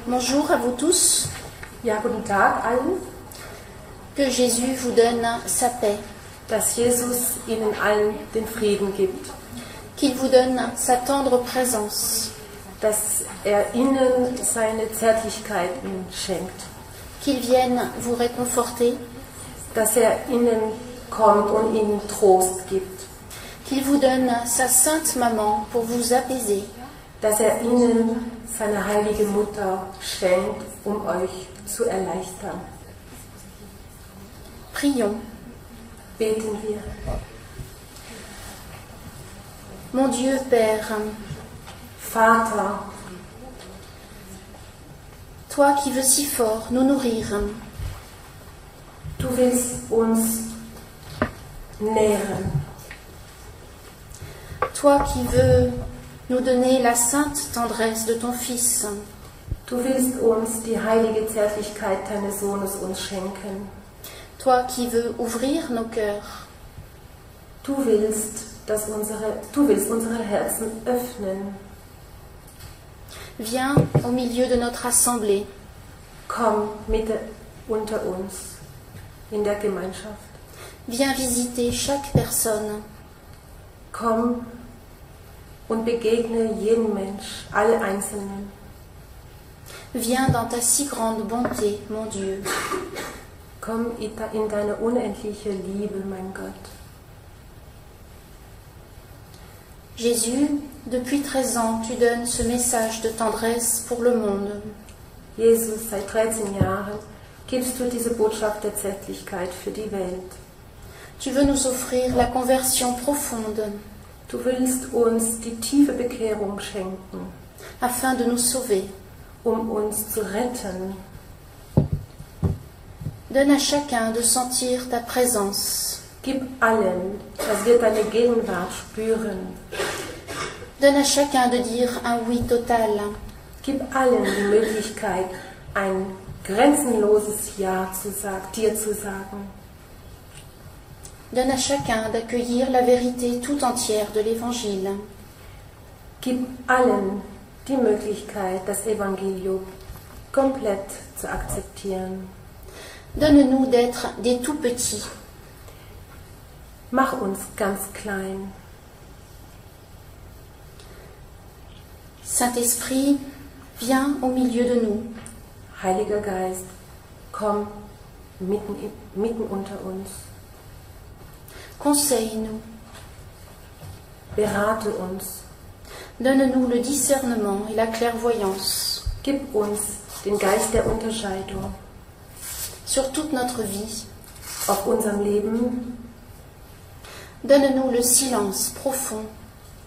Bonjour à vous tous. Ja, guten Tag allen. Que Jésus vous donne sa paix. Dass Jesus Ihnen allen den Frieden gibt. Qu'il vous donne sa tendre présence. Dass Ihnen seine Zärtlichkeiten schenkt. Qu'il vienne vous réconforter. Dass Ihnen kommt und Ihnen Trost gibt. Qu'il vous donne sa sainte maman pour vous apaiser. Dass Ihnen seine heilige Mutter schenkt, euch zu erleichtern. Prions. Beten wir. Mon Dieu Père, Vater, toi qui veux si fort nous nourrir, du willst uns nähren. Toi qui veux nous donner la sainte tendresse de ton Fils. Du willst uns die heilige Zärtlichkeit deines Sohnes uns schenken. Toi qui veux ouvrir nos cœurs. Du willst unsere Herzen öffnen. Viens au milieu de notre assemblée. Komm unter uns in der Gemeinschaft. Viens visiter chaque personne. Komm und begegne jeden Mensch, alle Einzelnen. Viens dans ta si grande bonté, mon Dieu. Komm in deine unendliche Liebe, mein Gott. Jésus, depuis 13 ans, tu donnes ce message de tendresse pour le monde. Jesus, seit 13 Jahren gibst du diese Botschaft der Zärtlichkeit für die Welt. Tu veux nous offrir la conversion profonde, Du willst uns die tiefe Bekehrung schenken, afin de nous sauver. uns zu retten. Donne à chacun de sentir ta présence. Gib allen, dass wir deine Gegenwart spüren. Donne à chacun de dire un oui total. Gib allen die Möglichkeit, ein grenzenloses Ja dir zu sagen. Donne à chacun d'accueillir la vérité tout entière de l'Évangile. Gib allen die Möglichkeit, das Evangelium komplett zu akzeptieren. Donne-nous d'être des tout-petits. Mach uns ganz klein. Saint-Esprit, viens au milieu de nous. Heiliger Geist, komm mitten unter uns. Conseille-nous. Berate uns. Donne-nous le discernement et la clairvoyance Gib uns den Geist der Unterscheidung sur toute notre vie. auf unserem Leben. Donne-nous le silence profond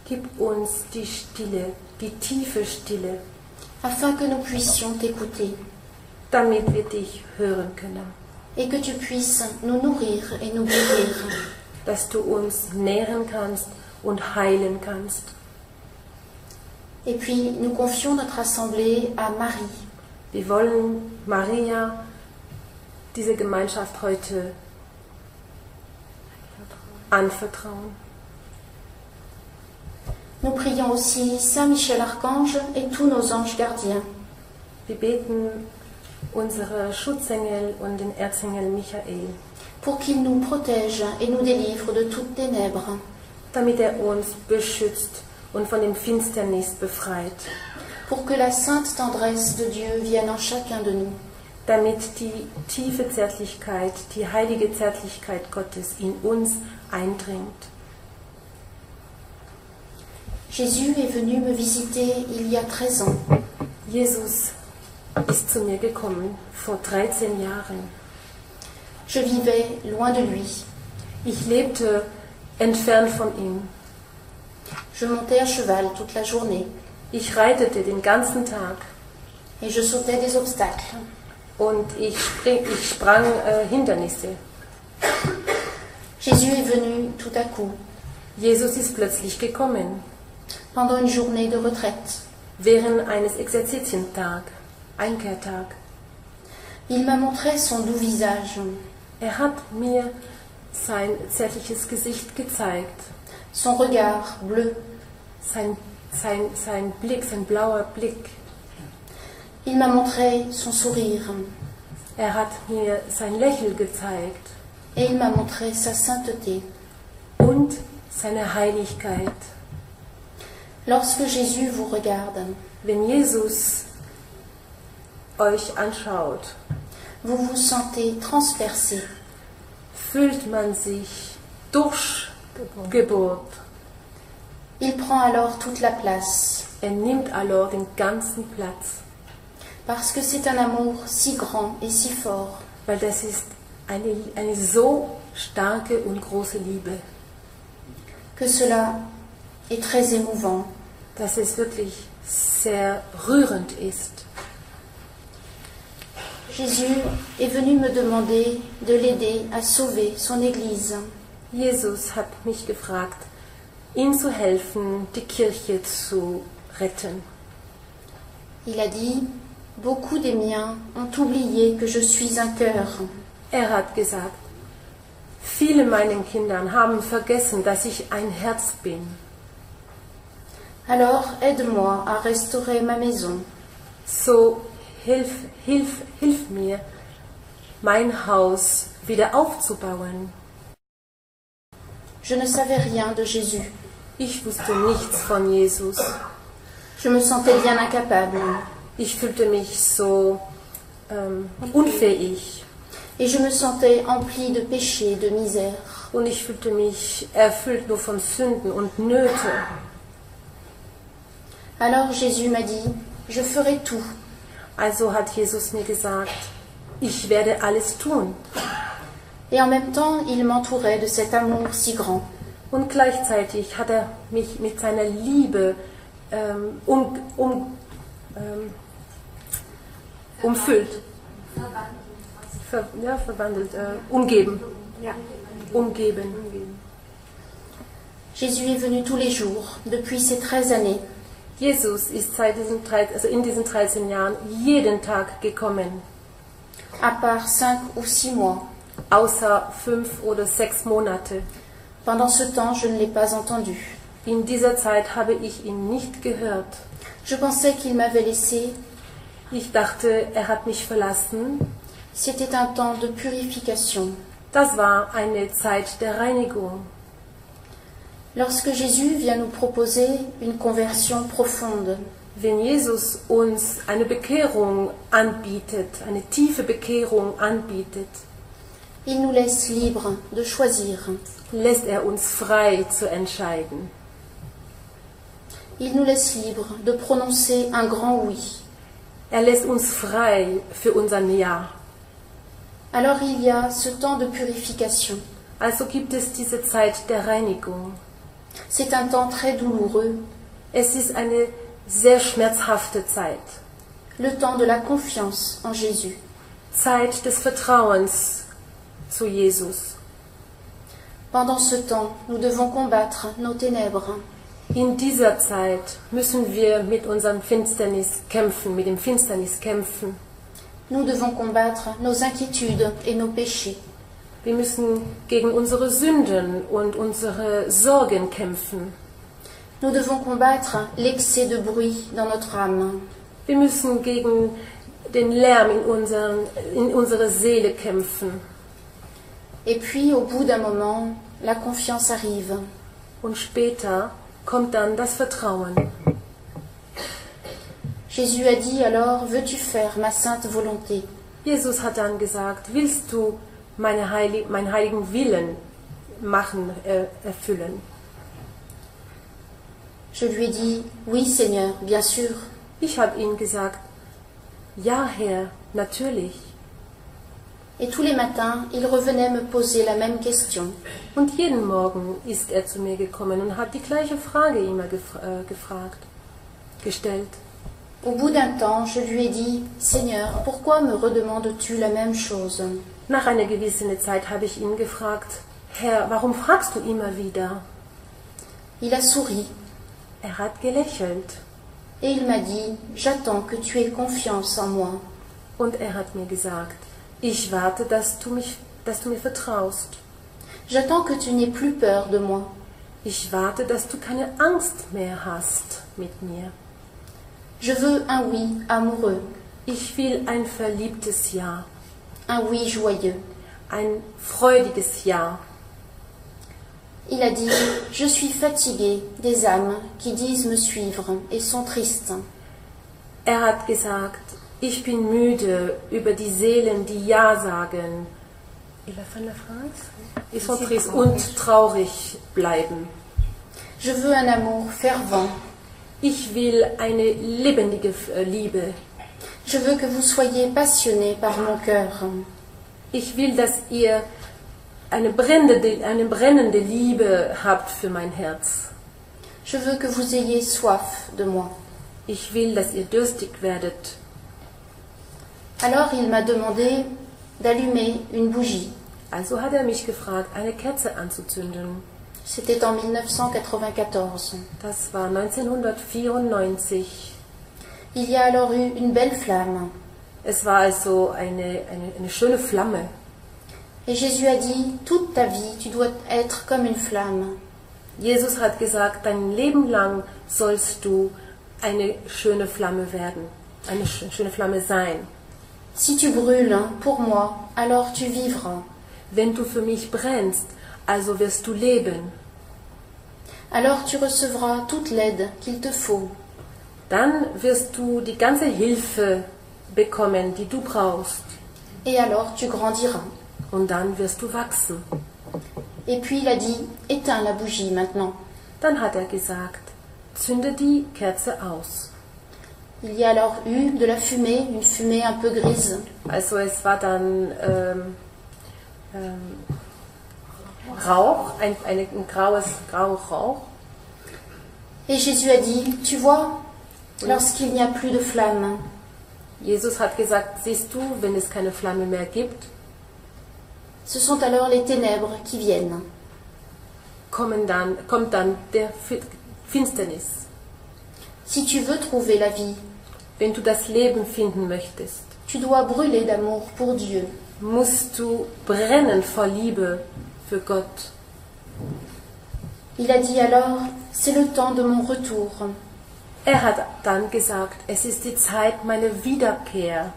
Gib uns die Stille, die tiefe Stille, afin que nous puissions t'écouter damit wir dich hören können. et que tu puisses nous nourrir et nous guérir. Dass du uns nähren kannst und heilen kannst. Et puis nous confions notre assemblée à Marie. Wir wollen Maria diese Gemeinschaft heute anvertrauen. Nous prions aussi Saint Michel Archange et tous nos anges gardiens. Wir beten unsere Schutzengel und den Erzengel Michael, Pour qu'il nous protège et nous délivre de toutes ténèbres. damit uns beschützt und von dem Finsternis befreit. Pour que la sainte tendresse de Dieu vienne en chacun de nous. Damit die tiefe Zärtlichkeit, die heilige Zärtlichkeit Gottes in uns eindringt. Jésus est venu me visiter il y a 13 ans. Jesus ist zu mir gekommen vor 13 Jahren. Je vivais loin de lui. Ich lebte entfernt von ihm. Je montais à cheval toute la journée Ich reitete den ganzen Tag et je sautais des obstacles. und ich sprang Hindernisse. Jésus est venu tout à coup, Jesus ist plötzlich gekommen, pendant une journée de retraite. während eines Exerzitientag, Einkehrtag. Il m'a montré son doux visage, Hat mir sein zärtliches Gesicht gezeigt, son regard bleu, sein Blick, sein blauer Blick. Il m'a montré son sourire Er hat mir sein Lächeln gezeigt et il m'a montré sa sainteté. und seine Heiligkeit. Lorsque Jésus vous regarde, Wenn Jesus euch anschaut, vous vous sentez transpercé. fühlt man sich durchgebohrt. Il prend alors toute la place, Er nimmt alors den ganzen Platz, parce que c'est un amour si grand et si fort weil das ist eine so starke und große Liebe, que cela est très émouvant. dass es wirklich sehr rührend ist. Jésus est venu me demander de l'aider à sauver son Église. Jesus hat mich gefragt, ihm zu helfen, die Kirche zu retten. Il a dit, beaucoup des miens ont oublié que je suis un cœur. Er hat gesagt, viele meiner Kinder haben vergessen, dass ich ein Herz bin. Alors aide-moi à restaurer ma maison. So hilf mir, mein Haus wieder aufzubauen. Je ne savais rien de Jésus. Ich wusste nichts von Jesus. Je me sentais bien incapable. Ich fühlte mich so unfähig Et je me sentais emplie de péchés, de misère. und ich fühlte mich erfüllt nur von Sünden und Nöte. Alors Jésus m'a dit, je ferai tout. Also hat Jesus mir gesagt, ich werde alles tun. Et en même temps, il m'entourait de cet amour si grand. Und gleichzeitig hat er mich mit seiner Liebe umfüllt. Verwandelt, umgeben. Umgeben. Jésus est venu tous les jours, depuis ces 13 années. Jesus ist in diesen 13 Jahren jeden Tag gekommen, À part 5 ou 6 mois. außer 5 oder 6 Monate. Pendant ce temps, je ne l'ai pas entendu. In dieser Zeit habe ich ihn nicht gehört. Je pensais qu'il m'avait laissé. Ich dachte, er hat mich verlassen. C'était un temps de purification. Das war eine Zeit der Reinigung. Lorsque Jésus vient nous proposer une conversion profonde, Wenn Jesus uns eine Bekehrung anbietet, eine tiefe Bekehrung anbietet, il nous laisse libres de choisir. lässt er uns frei zu entscheiden. Il nous laisse libres de prononcer un grand oui. Er lässt uns frei für unser Ja. Alors il y a ce temps de purification. Also gibt es diese Zeit der Reinigung. C'est un temps très douloureux, Es ist eine sehr schmerzhafte Zeit. le temps de la confiance en Jésus. Zeit des Vertrauens zu Jesus. Pendant ce temps, nous devons combattre nos ténèbres. In dieser Zeit müssen wir mit unserem Finsternis kämpfen, mit dem Finsternis kämpfen. Nous devons combattre nos inquiétudes et nos péchés. Wir müssen gegen unsere Sünden und unsere Sorgen kämpfen. Nous devons combattre l'excès de bruit dans notre âme. Wir müssen gegen den Lärm in unserer Seele kämpfen. Et puis, au bout d'un moment, la confiance arrive. Und später kommt dann das Vertrauen. Jésus a dit alors, veux-tu faire ma sainte volonté? Jesus hat dann gesagt, willst du meinen heiligen Willen erfüllen? Je lui ai dit, oui Seigneur, bien sûr. Ich habe ihm gesagt, ja Herr, natürlich. Et tous les matins, il revenait me poser la même question. Und jeden Morgen ist er zu mir gekommen und hat die gleiche Frage immer gestellt. Au bout d'un temps, je lui ai dit, Seigneur, pourquoi me redemandes-tu la même chose? Nach einer gewissen Zeit habe ich ihn gefragt, Herr, warum fragst du immer wieder? Il a souri Er hat gelächelt et il m'a dit, j'attends que tu aies confiance en moi. und er hat mir gesagt, ich warte, dass du mir vertraust. J'attends que tu n'aies plus peur de moi. Ich warte, dass du keine Angst mehr hast mit mir. Je veux un oui amoureux. Ich will ein verliebtes Ja, un oui joyeux. ein freudiges Ja. Il a dit, je suis fatigué des âmes qui disent me suivre et sont tristes. Er hat gesagt, ich bin müde über die Seelen, die Ja sagen. Et la fin de la phrase? Ils sont tristes und traurig bleiben. Je veux un amour fervent. Ich will eine lebendige Liebe. Je veux que vous soyez passionnés par mon cœur. Ich will, dass ihr eine brennende Liebe habt für mein Herz. Je veux que vous ayez soif de moi. Ich will, dass ihr durstig werdet. Alors il m'a demandé d'allumer une bougie. Also hat er mich gefragt, eine Kerze anzuzünden. C'était en 1994. Das war 1994. Il y a alors eu une belle flamme. Es war also eine schöne Flamme. Et Jésus a dit, toute ta vie, tu dois être comme une flamme. Jesus hat gesagt, dein Leben lang sollst du eine schöne Flamme werden, eine schöne Flamme sein. Si tu brûles pour moi, alors tu vivras. Wenn du für mich brennst, also wirst du leben. Alors tu recevras toute l'aide qu'il te faut. Dann wirst du die ganze Hilfe bekommen, die du brauchst. Et alors tu grandiras. Und dann wirst du wachsen. Et puis il a dit, éteins la bougie maintenant. Dann hat er gesagt, zünde die Kerze aus. Il y a alors eu de la fumée, une fumée un peu grise. Also es war dann Rauch, ein grauer Rauch. Et Jésus a dit, tu vois, lorsqu'il n'y a plus de flamme, Jesus hat gesagt, siehst du, wenn es keine Flamme mehr gibt, ce sont alors les ténèbres qui viennent. kommt dann der Finsternis. Si tu veux trouver la vie, Wenn du das Leben finden möchtest, tu dois brûler d'amour pour Dieu. musst du brennen vor Liebe für Gott. Il a dit alors, c'est le temps de mon retour. Er hat dann gesagt, es ist die Zeit meiner Wiederkehr,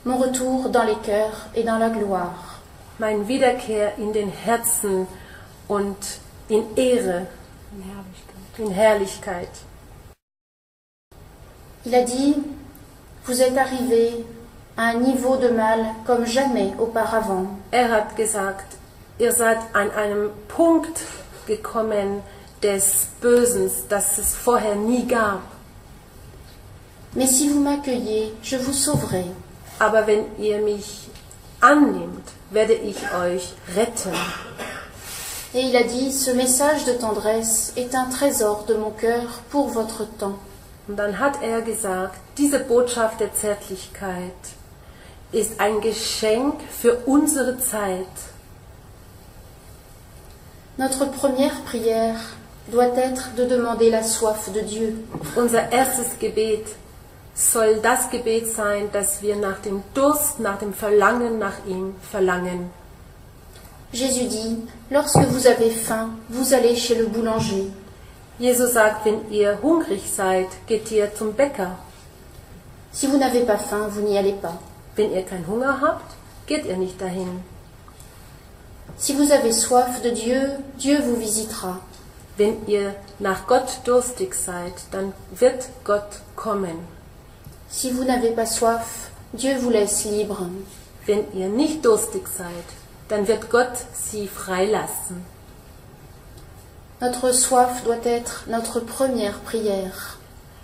Mon retour dans les cœurs et dans la gloire. meine Wiederkehr in den Herzen und in Ehre, in Herrlichkeit. Il a dit, vous êtes arrivés à un niveau de mal comme jamais auparavant. Er hat gesagt, ihr seid an einem Punkt gekommen des Bösen, das es vorher nie gab. Mais si vous m'accueillez, je vous sauverai. Aber wenn ihr mich annimmt, werde ich euch retten. Et il a dit, ce message de tendresse est un trésor de mon cœur pour votre temps. Und dann hat er gesagt, diese Botschaft der Zärtlichkeit ist ein Geschenk für unsere Zeit. Notre première prière doit être de demander la soif de Dieu. Unser erstes Gebet soll das Gebet sein, dass wir nach dem Durst, nach dem Verlangen nach ihm verlangen. Jésus dit, lorsque vous avez faim, vous allez chez le boulanger. Jesus sagt, wenn ihr hungrig seid, geht ihr zum Bäcker. Si vous n'avez pas faim, vous n'y allez pas. Wenn ihr keinen Hunger habt, geht ihr nicht dahin. Si vous avez soif de Dieu, Dieu vous visitera. Wenn ihr nach Gott durstig seid, dann wird Gott kommen. Si vous n'avez pas soif, Dieu vous laisse libre. Wenn ihr nicht durstig seid, dann wird Gott sie freilassen. Notre soif doit être notre première prière.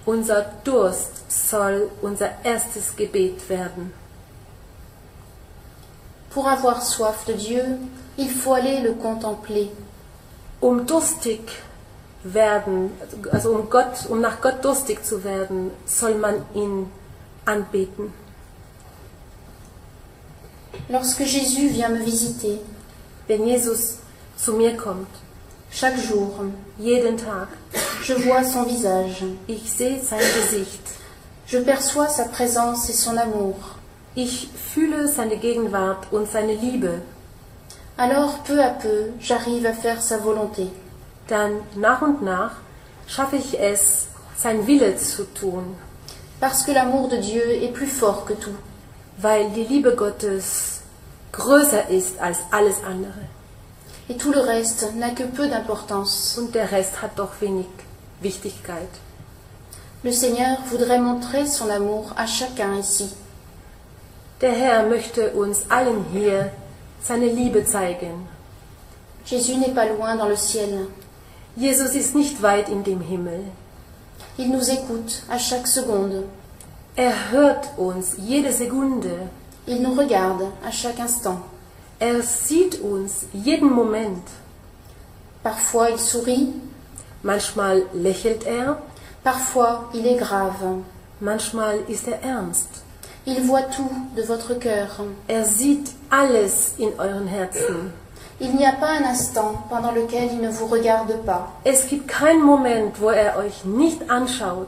Unser Durst soll unser erstes Gebet werden. Pour avoir soif de Dieu, il faut aller le contempler. Durstig werden, also um nach Gott durstig zu werden, soll man ihn anbeten. Lorsque Jésus vient me visiter, Wenn Jesus zu mir kommt, chaque jour, jeden Tag, je vois son visage. ich sehe sein Gesicht. Je perçois sa présence et son amour. Ich fühle seine Gegenwart und seine Liebe. Alors, peu à peu, j'arrive à faire sa volonté. Dann nach und nach schaffe ich es, sein Wille zu tun. Parce que l'amour de Dieu est plus fort que tout. weil die Liebe Gottes größer ist als alles andere. Et tout le reste n'a que peu d'importance. Und der Rest hat doch wenig Wichtigkeit. Le Seigneur voudrait montrer son amour à chacun ici. Der Herr möchte uns allen hier seine Liebe zeigen. Jésus n'est pas loin dans le ciel. Jesus ist nicht weit in dem Himmel. Il nous écoute à chaque seconde. Hört uns jede Sekunde. Il nous regarde à chaque instant. Sieht uns jeden Moment. Parfois il sourit, Manchmal lächelt parfois il est grave. manchmal ist ernst. Il voit tout de votre cœur. Sieht alles in euren Herzen. Il n'y a pas un instant pendant lequel il ne vous regarde pas. Es gibt keinen Moment, wo euch nicht anschaut.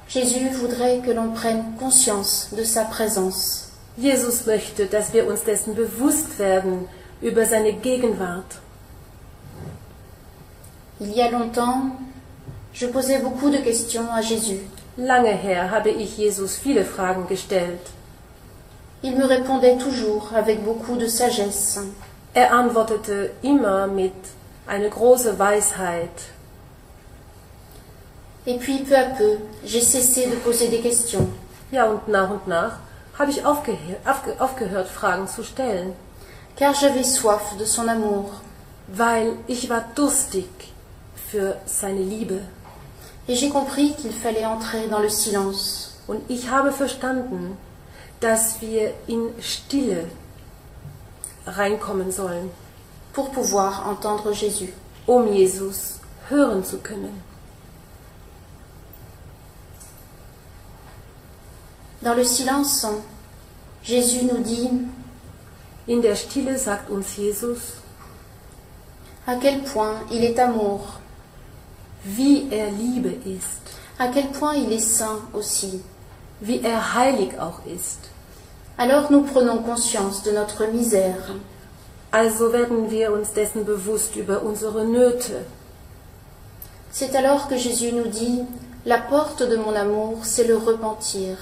Jésus voudrait que l'on prenne conscience de sa présence. Jesus möchte, dass wir uns dessen bewusst werden, über seine Gegenwart. Il y a longtemps, je posais beaucoup de questions à Jésus. Lange her habe ich Jesus viele Fragen gestellt. Il me répondait toujours avec beaucoup de sagesse. Antwortete immer mit einer großen Weisheit. Et puis peu à peu, j'ai cessé de poser des questions. Ja, und nach habe ich aufgehört, Fragen zu stellen. Car j'avais soif de son amour. Weil ich war durstig für seine Liebe. Et j'ai compris qu'il fallait entrer dans le silence. Und ich habe verstanden, dass wir in Stille reinkommen sollen, Pour pouvoir entendre Jésus. Jesus hören zu können. Dans le silence, Jésus nous dit In der Stille sagt uns Jesus, à quel point il est amour, wie Liebe ist, à quel point il est saint aussi. wie heilig auch ist. Alors nous prenons conscience de notre misère. Also werden wir uns dessen bewusst über unsere Nöte. C'est alors que Jésus nous dit, la porte de mon amour, c'est le repentir.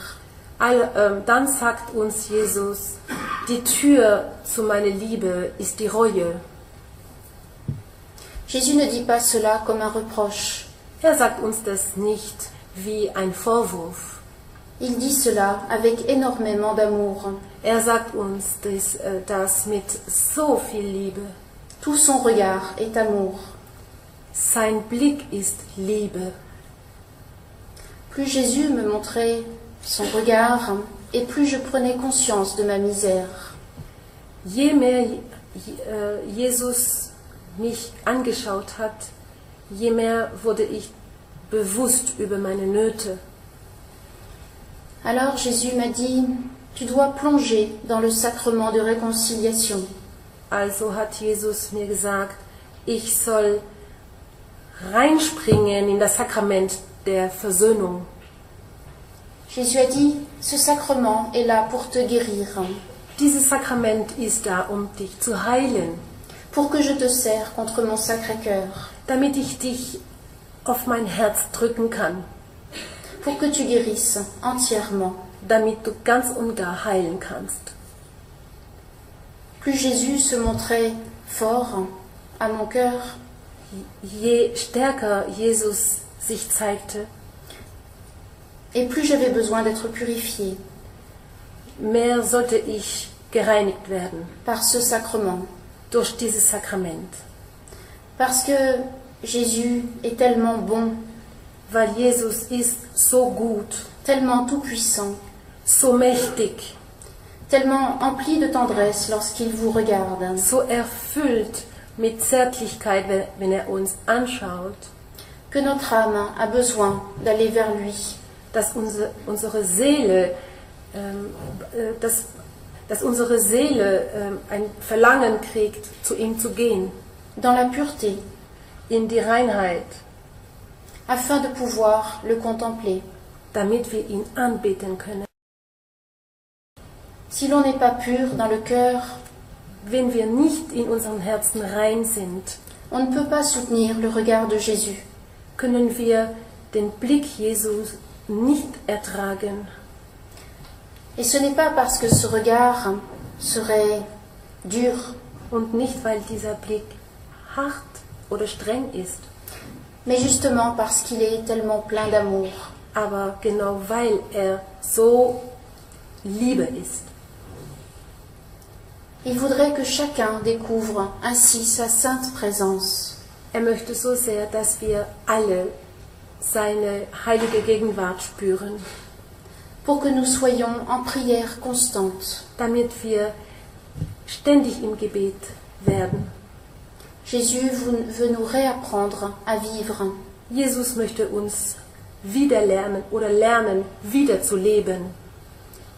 Dann sagt uns Jesus, die Tür zu meiner Liebe ist die Reue. Jésus ne dit pas cela comme un reproche. Sagt uns das nicht wie ein Vorwurf. Il dit cela avec énormément d'amour. Sagt uns das mit so viel Liebe. Tout son regard est amour. Sein Blick ist Liebe. Plus Jésus me montrait son regard, et plus je prenais conscience de ma misère. Je mehr Jesus mich angeschaut hat, je mehr wurde ich bewusst über meine Nöte. Alors Jésus m'a dit, tu dois plonger dans le sacrement de réconciliation. Also hat Jesus mir gesagt, ich soll reinspringen in das Sakrament der Versöhnung. Jésus a dit, ce sacrement est là pour te guérir. Dieses Sakrament ist da, dich zu heilen. Pour que je te serre contre mon Sacré-Cœur. Damit ich dich auf mein Herz drücken kann. Pour que tu guérisses entièrement. Damit du ganz und gar heilen kannst. Plus Jésus se montrait fort à mon cœur, je stärker Jesus sich zeigte, et plus j'avais besoin d'être purifiée. Mehr sollte ich gereinigt werden. Par ce sacrement. Durch dieses Sakrament. Parce que Jésus est tellement bon. Weil Jesus ist so gut. Tellement tout-puissant. So mächtig. Tellement empli de tendresse lorsqu'il vous regarde. So erfüllt mit Zärtlichkeit, wenn uns anschaut. Que notre âme a besoin d'aller vers lui. Dass unsere Seele, ein Verlangen kriegt, zu ihm zu gehen. Dans la pureté. In die Reinheit. Afin de pouvoir le contempler. Damit wir ihn anbeten können. Si l'on n'est pas pur dans le cœur, wenn wir nicht in unseren Herzen rein sind, on ne peut pas soutenir le regard de Jésus. Können wir den Blick Jesus nicht ertragen. Et ce n'est pas parce que ce regard serait dur, Und nicht, weil dieser Blick hart oder streng ist, mais justement parce qu'il est tellement plein d'amour. aber genau weil er so Liebe ist. Il voudrait que chacun découvre ainsi sa sainte présence. Er möchte so sehr, dass wir alle seine heilige Gegenwart spüren, Pour que nous soyons en prière constante. damit wir ständig im Gebet werden. Jésus veut nous réapprendre à vivre. Jesus möchte uns wieder lernen oder lernen, wieder zu leben.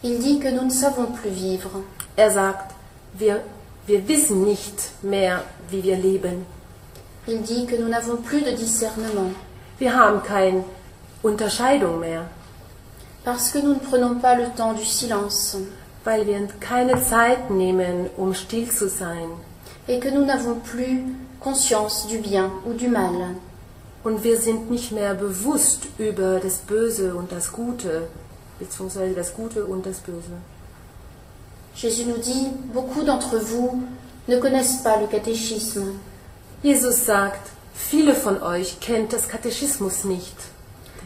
Il dit que nous ne savons plus vivre. Er sagt, wir wissen nicht mehr, wie wir leben. Il dit que nous n'avons plus de discernement. Wir haben keine Unterscheidung mehr, Parce que nous ne prenons pas le temps du silence. weil wir keine Zeit nehmen, um still zu sein. Et que nous n'avons plus conscience du bien ou du mal. Und wir sind nicht mehr bewusst über das Böse und das Gute, beziehungsweise das Gute und das Böse. Jésus nous dit, beaucoup d'entre vous ne connaissent pas le catéchisme. Jesus sagt, viele von euch kennt das Katechismus nicht.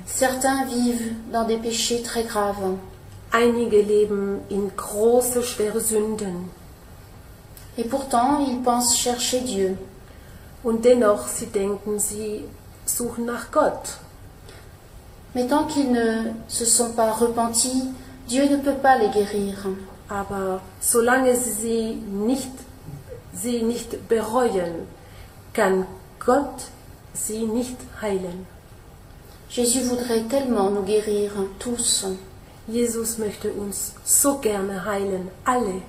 Certains vivent dans des péchés très graves. Einige leben in große, schwere Sünden. Et pourtant, ils pensent chercher Dieu. Und dennoch, sie denken, sie suchen nach Gott. Mais tant qu'ils ne se sont pas repentis, Dieu ne peut pas les guérir. Aber solange sie nicht bereuen, kann Gott sie nicht heilen. Jésus voudrait tellement nous guérir, tous. Jesus möchte uns so gerne heilen, alle.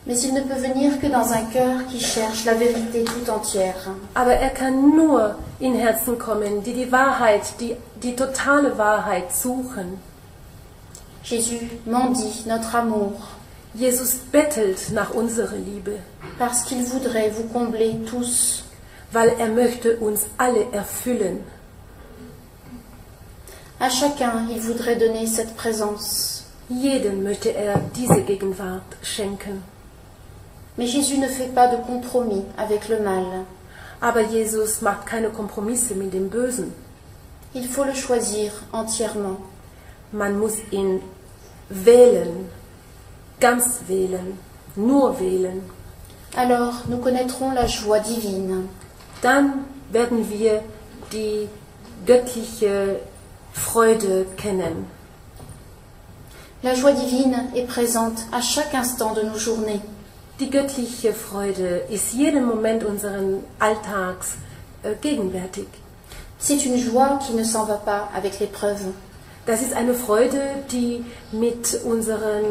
Mais il ne peut venir que dans un cœur qui cherche la vérité tout entière. Aber er kann nur in Herzen kommen, die Wahrheit, die totale Wahrheit suchen. Jésus mendie notre amour, Jesus bettelt nach unserer Liebe, parce qu'il voudrait vous combler tous. weil er möchte uns alle erfüllen. À chacun, il voudrait donner cette présence. Jeden möchte er diese Gegenwart schenken. Mais Jésus ne fait pas de compromis avec le mal. Aber Jesus macht keine Kompromisse mit dem Bösen. Il faut le choisir entièrement. Man muss ihn wählen, ganz wählen, nur wählen. Alors nous connaîtrons la joie divine. Dann werden wir die göttliche Freude kennen. La joie divine est présente à chaque instant de nos journées. Die göttliche Freude ist jeden Moment unseren Alltags gegenwärtig. C'est une joie qui ne s'en va pas avec l'épreuve. Das ist eine Freude, die mit unseren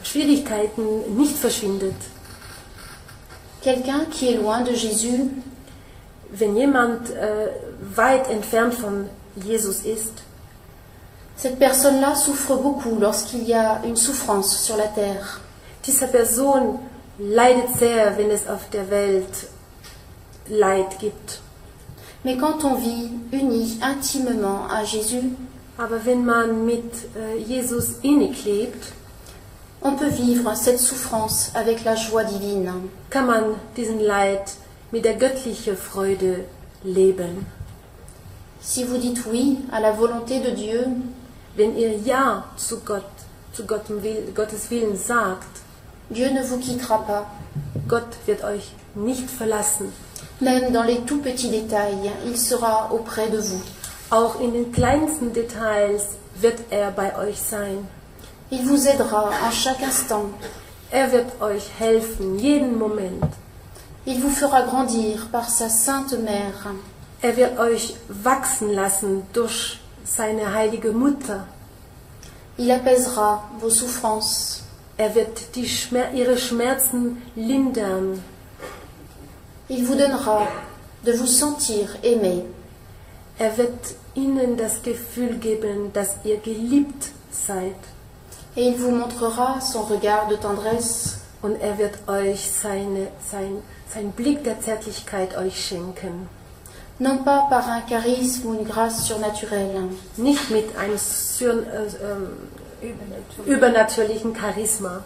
Schwierigkeiten nicht verschwindet. Quelqu'un qui est loin de Jésus Wenn jemand weit entfernt von Jesus ist, cette personne-là souffre beaucoup lorsqu'il y a une souffrance sur la terre. diese Person leidet sehr, wenn es auf der Welt Leid gibt. Mais quand on vit uni intimement à Jésus, Aber wenn man mit Jesus innig lebt, on peut vivre cette souffrance avec la joie divine. kann man diesen Leid mit der göttlichen Freude leben. Si vous dites oui à la volonté de Dieu, Wenn ihr Ja zu Gottes Willen sagt, Dieu ne vous quittera pas. Gott wird euch nicht verlassen. Même dans les tout petits détails, il sera auprès de vous. Auch in den kleinsten Details wird er bei euch sein. Il vous aidera à chaque instant. Er wird euch helfen, jeden Moment. Il vous fera grandir par sa sainte mère. Er wird euch wachsen lassen durch seine heilige Mutter. Il apaisera vos souffrances. Er wird ihre Schmerzen lindern. Il vous donnera de vous sentir aimé. Er wird ihnen das Gefühl geben, dass ihr geliebt seid. Et il vous montrera son regard de tendresse. Und er wird euch sein Blick der Zärtlichkeit euch schenken. non pas par un charisme ou une grâce surnaturelle, nicht mit einem übernatürlichen Charisma,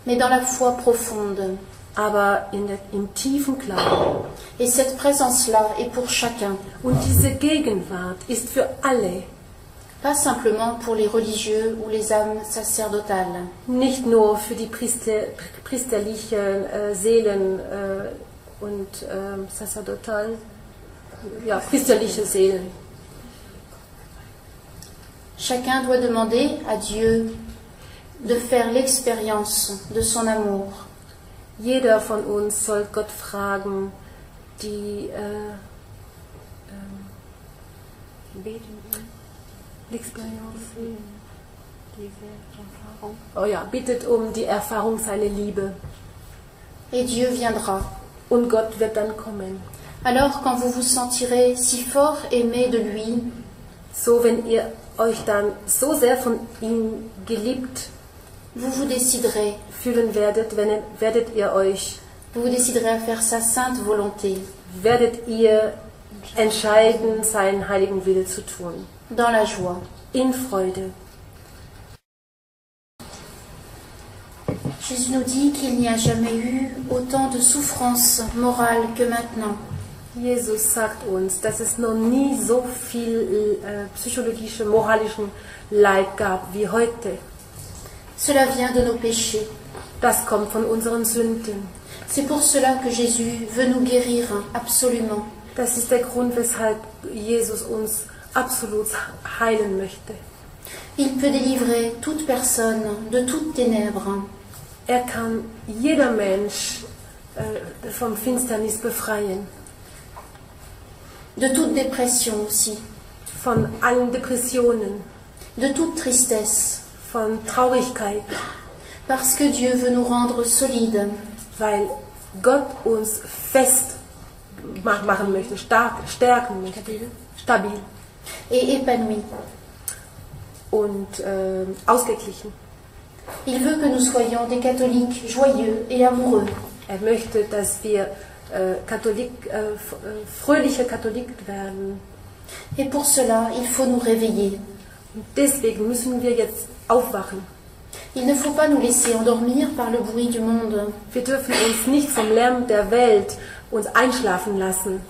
mais dans la foi profonde. aber im tiefen Glauben. Et cette présence-là est pour chacun, Und diese Gegenwart ist für alle, pas simplement pour les religieux ou les âmes sacerdotales. nicht nur für die priesterlichen Seelen und sacerdotalen, ja, priesterliche Seelen. Chacun doit demander à Dieu de faire l'expérience de son amour. Jeder von uns soll Gott fragen, oh ja, bittet um die Erfahrung seiner Liebe. Et Dieu viendra. Und Gott wird dann kommen. Alors quand vous vous sentirez si fort aimé de lui, So, wenn ihr euch dann so sehr von ihm geliebt vous vous déciderez. fühlen werdet, werdet ihr euch, Vous vous déciderez à faire sa sainte volonté, werdet ihr entscheiden, seinen heiligen Willen zu tun. dans la joie. In Freude. Jésus nous dit qu'il n'y a jamais eu autant de souffrances morales que maintenant. Jesus sagt uns, dass es noch nie so viel psychologische, moralischen Leid gab wie heute. Cela vient de nos péchés. Das kommt von unseren Sünden. C'est pour cela que Jésus veut nous guérir absolument. Das ist der Grund, weshalb Jesus uns absolut heilen möchte. Il peut délivrer toute personne de toute ténèbres. Kann jeder Mensch vom Finsternis befreien. De toute dépression aussi. Von allen Depressionen, De toute tristesse. von Traurigkeit. Parce que Dieu veut nous rendre solides. Weil Gott uns fest machen möchte, stärken möchte, stabil Et épanouis. und ausgeglichen. Il veut que nous soyons des catholiques joyeux et amoureux. Möchte, dass wir fröhliche Katholiken werden. Et pour cela, il faut nous réveiller. Und deswegen müssen wir jetzt aufwachen. Il ne faut pas nous laisser endormir par le bruit du monde. Wir dürfen uns nicht vom Lärm der Welt uns einschlafen lassen.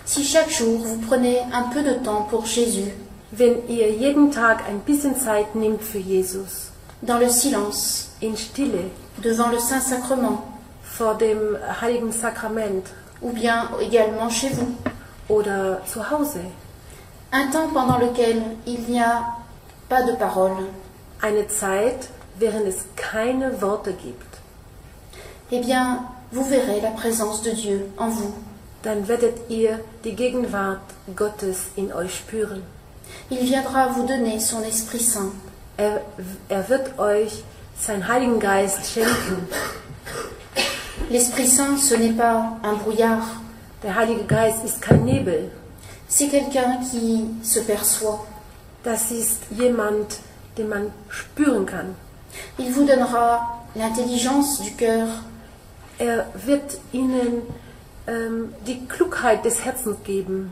Si chaque jour vous prenez un peu de temps pour Jésus, Wenn ihr jeden Tag ein bisschen Zeit nimmt für Jesus, dans le silence, in Stille, devant le Saint-Sacrement, vor dem Heiligen Sakrament ou bien également chez vous, oder zu Hause, un temps pendant lequel il n'y a pas de parole, eine Zeit, während es keine Worte gibt, eh bien, vous verrez la présence de Dieu en vous. dann werdet ihr die Gegenwart Gottes in euch spüren. Il viendra vous donner son Esprit Saint. Er wird euch seinen Heiligen Geist schenken. L'Esprit Saint, ce n'est pas un brouillard, Der Heilige Geist ist kein Nebel. c'est quelqu'un qui se perçoit. Das ist jemand, den man spüren kann. Il vous donnera l'intelligence du cœur, Er wird ihnen die Klugheit des Herzens geben.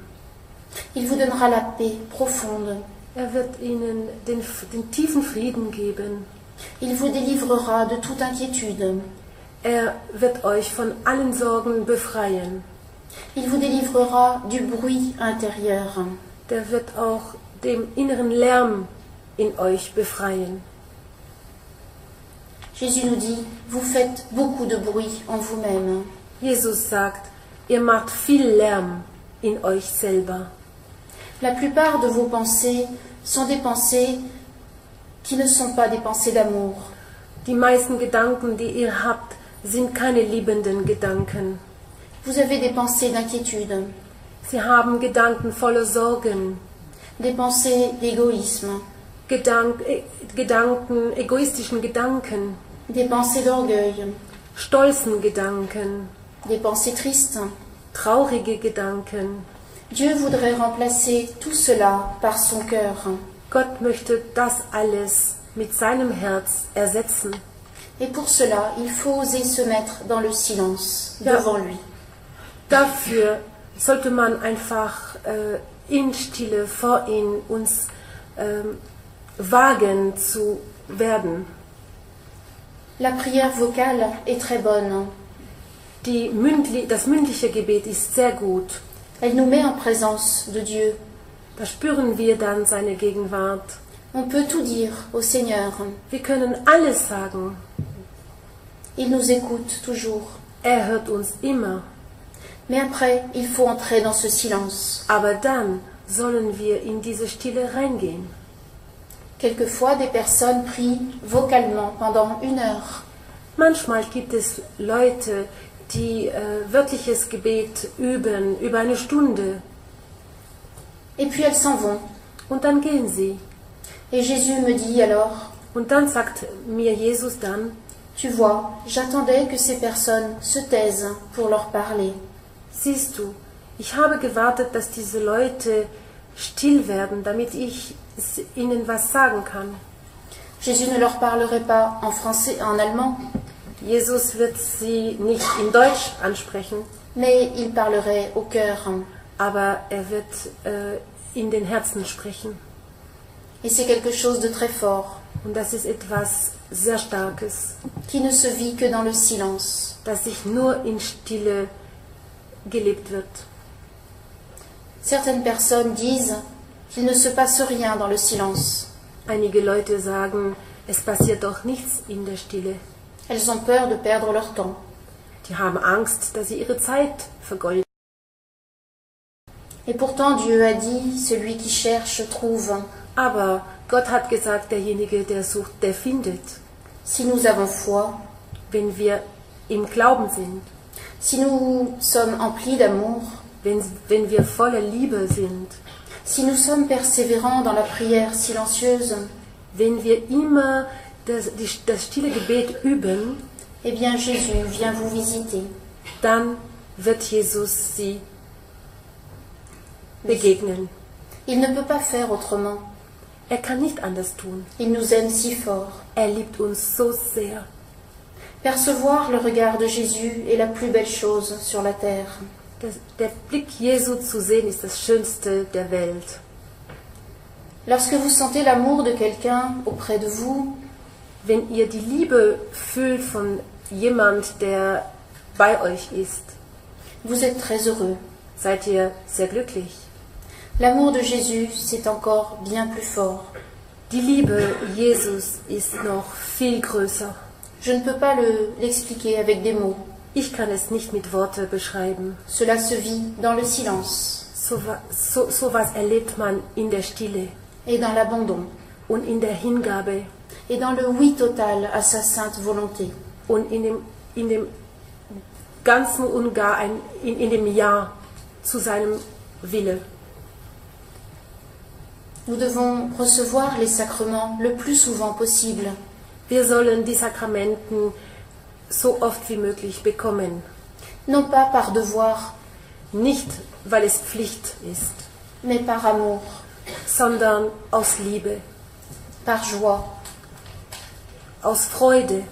il vous donnera la paix profonde, Er wird ihnen den tiefen Frieden geben. il vous délivrera de toute inquiétude, Er wird euch von allen Sorgen befreien. il vous délivrera du bruit intérieur. Der wird auch dem inneren Lärm in euch befreien. Jésus nous dit, vous faites beaucoup de bruit en vous-même. Jesus sagt, ihr macht viel Lärm in euch selber. La plupart de vos pensées sont des pensées qui ne sont pas des pensées d'amour. Die meisten Gedanken, die ihr habt, sind keine liebenden Gedanken. Vous avez des pensées d'inquiétude, Sie haben Gedanken voller Sorgen, des pensées d'égoïsme, egoistischen Gedanken, des pensées d'orgueil, stolzen Gedanken, des pensées tristes. traurige Gedanken. Dieu voudrait remplacer tout cela par son cœur. Gott möchte das alles mit seinem Herz ersetzen. Et pour cela, il faut oser se mettre dans le silence Ja. devant lui. Dafür sollte man einfach in Stille vor ihm uns wagen zu werden. La prière vocale est très bonne. Das mündliche Gebet ist sehr gut. Elle nous met en présence de Dieu. Da spüren wir dann seine Gegenwart. On peut tout dire au Seigneur. Wir können alles sagen. Il nous écoute toujours. Hört uns immer. Mais après, il faut entrer dans ce silence. Aber dann sollen wir in diese Stille reingehen. Quelquefois, des personnes prient vocalement pendant 1 heure. Manchmal gibt es Leute, die wörtliches Gebet üben über 1 Stunde. Et puis elles s'en vont. Und dann gehen sie. Et Jésus me dit alors, Und dann sagt mir Jesus dann, tu vois, j'attendais que ces personnes se taisent pour leur parler. siehst du, ich habe gewartet, dass diese Leute still werden, damit ich ihnen was sagen kann. Jésus ne leur parlerait pas en français, en allemand, Jesus wird sie nicht in Deutsch ansprechen, mais il parlerait au cœur. aber er wird in den Herzen sprechen. Et c'est quelque chose de très fort, Und das ist etwas sehr Starkes, qui ne se vit que dans le silence. das sich nur in Stille gelebt wird. Certaines personnes disent qu'il ne se passe rien dans le silence. Einige Leute sagen, es passiert doch nichts in der Stille. Elles ont peur de perdre leur temps. Die haben Angst, dass sie ihre Zeit vergeuden. Et pourtant Dieu a dit, celui qui cherche trouve. Aber Gott hat gesagt, derjenige, der sucht, der findet. Si nous avons foi, Wenn wir im Glauben sind, si nous sommes emplis d'amour, wenn wir voller Liebe sind, si nous sommes persévérants dans la prière silencieuse, wenn wir immer das stille Gebet üben, eh bien Jésus vient vous visiter. dann wird Jesus sie begegnen. Il ne peut pas faire autrement. Er kann nicht anders tun. Il nous aime si fort. Er liebt uns so sehr. Percevoir le regard de Jésus est la plus belle chose sur la terre. Der Blick Jesu zu sehen ist das Schönste der Welt. Lorsque vous sentez l'amour de quelqu'un auprès de vous, Wenn ihr die Liebe fühlt von jemand, der bei euch ist, vous êtes très heureux. seid ihr sehr glücklich. L'amour de Jésus, c'est encore bien plus fort. Die Liebe Jesus ist noch viel größer. Je ne peux pas l'expliquer avec des mots. Ich kann es nicht mit Worten beschreiben. Cela se vit dans le silence So was erlebt man in der Stille et dans l'abandon und in der Hingabe et dans le oui total à sa sainte volonté. und in dem Ganzen und gar in dem Ja zu seinem Wille. Nous devons recevoir les sacrements le plus souvent possible. Wir sollen die Sakramenten so oft wie möglich bekommen. Non pas par devoir, Nicht, weil es Pflicht ist, mais par amour, sondern aus Liebe, par joie, aus Freude,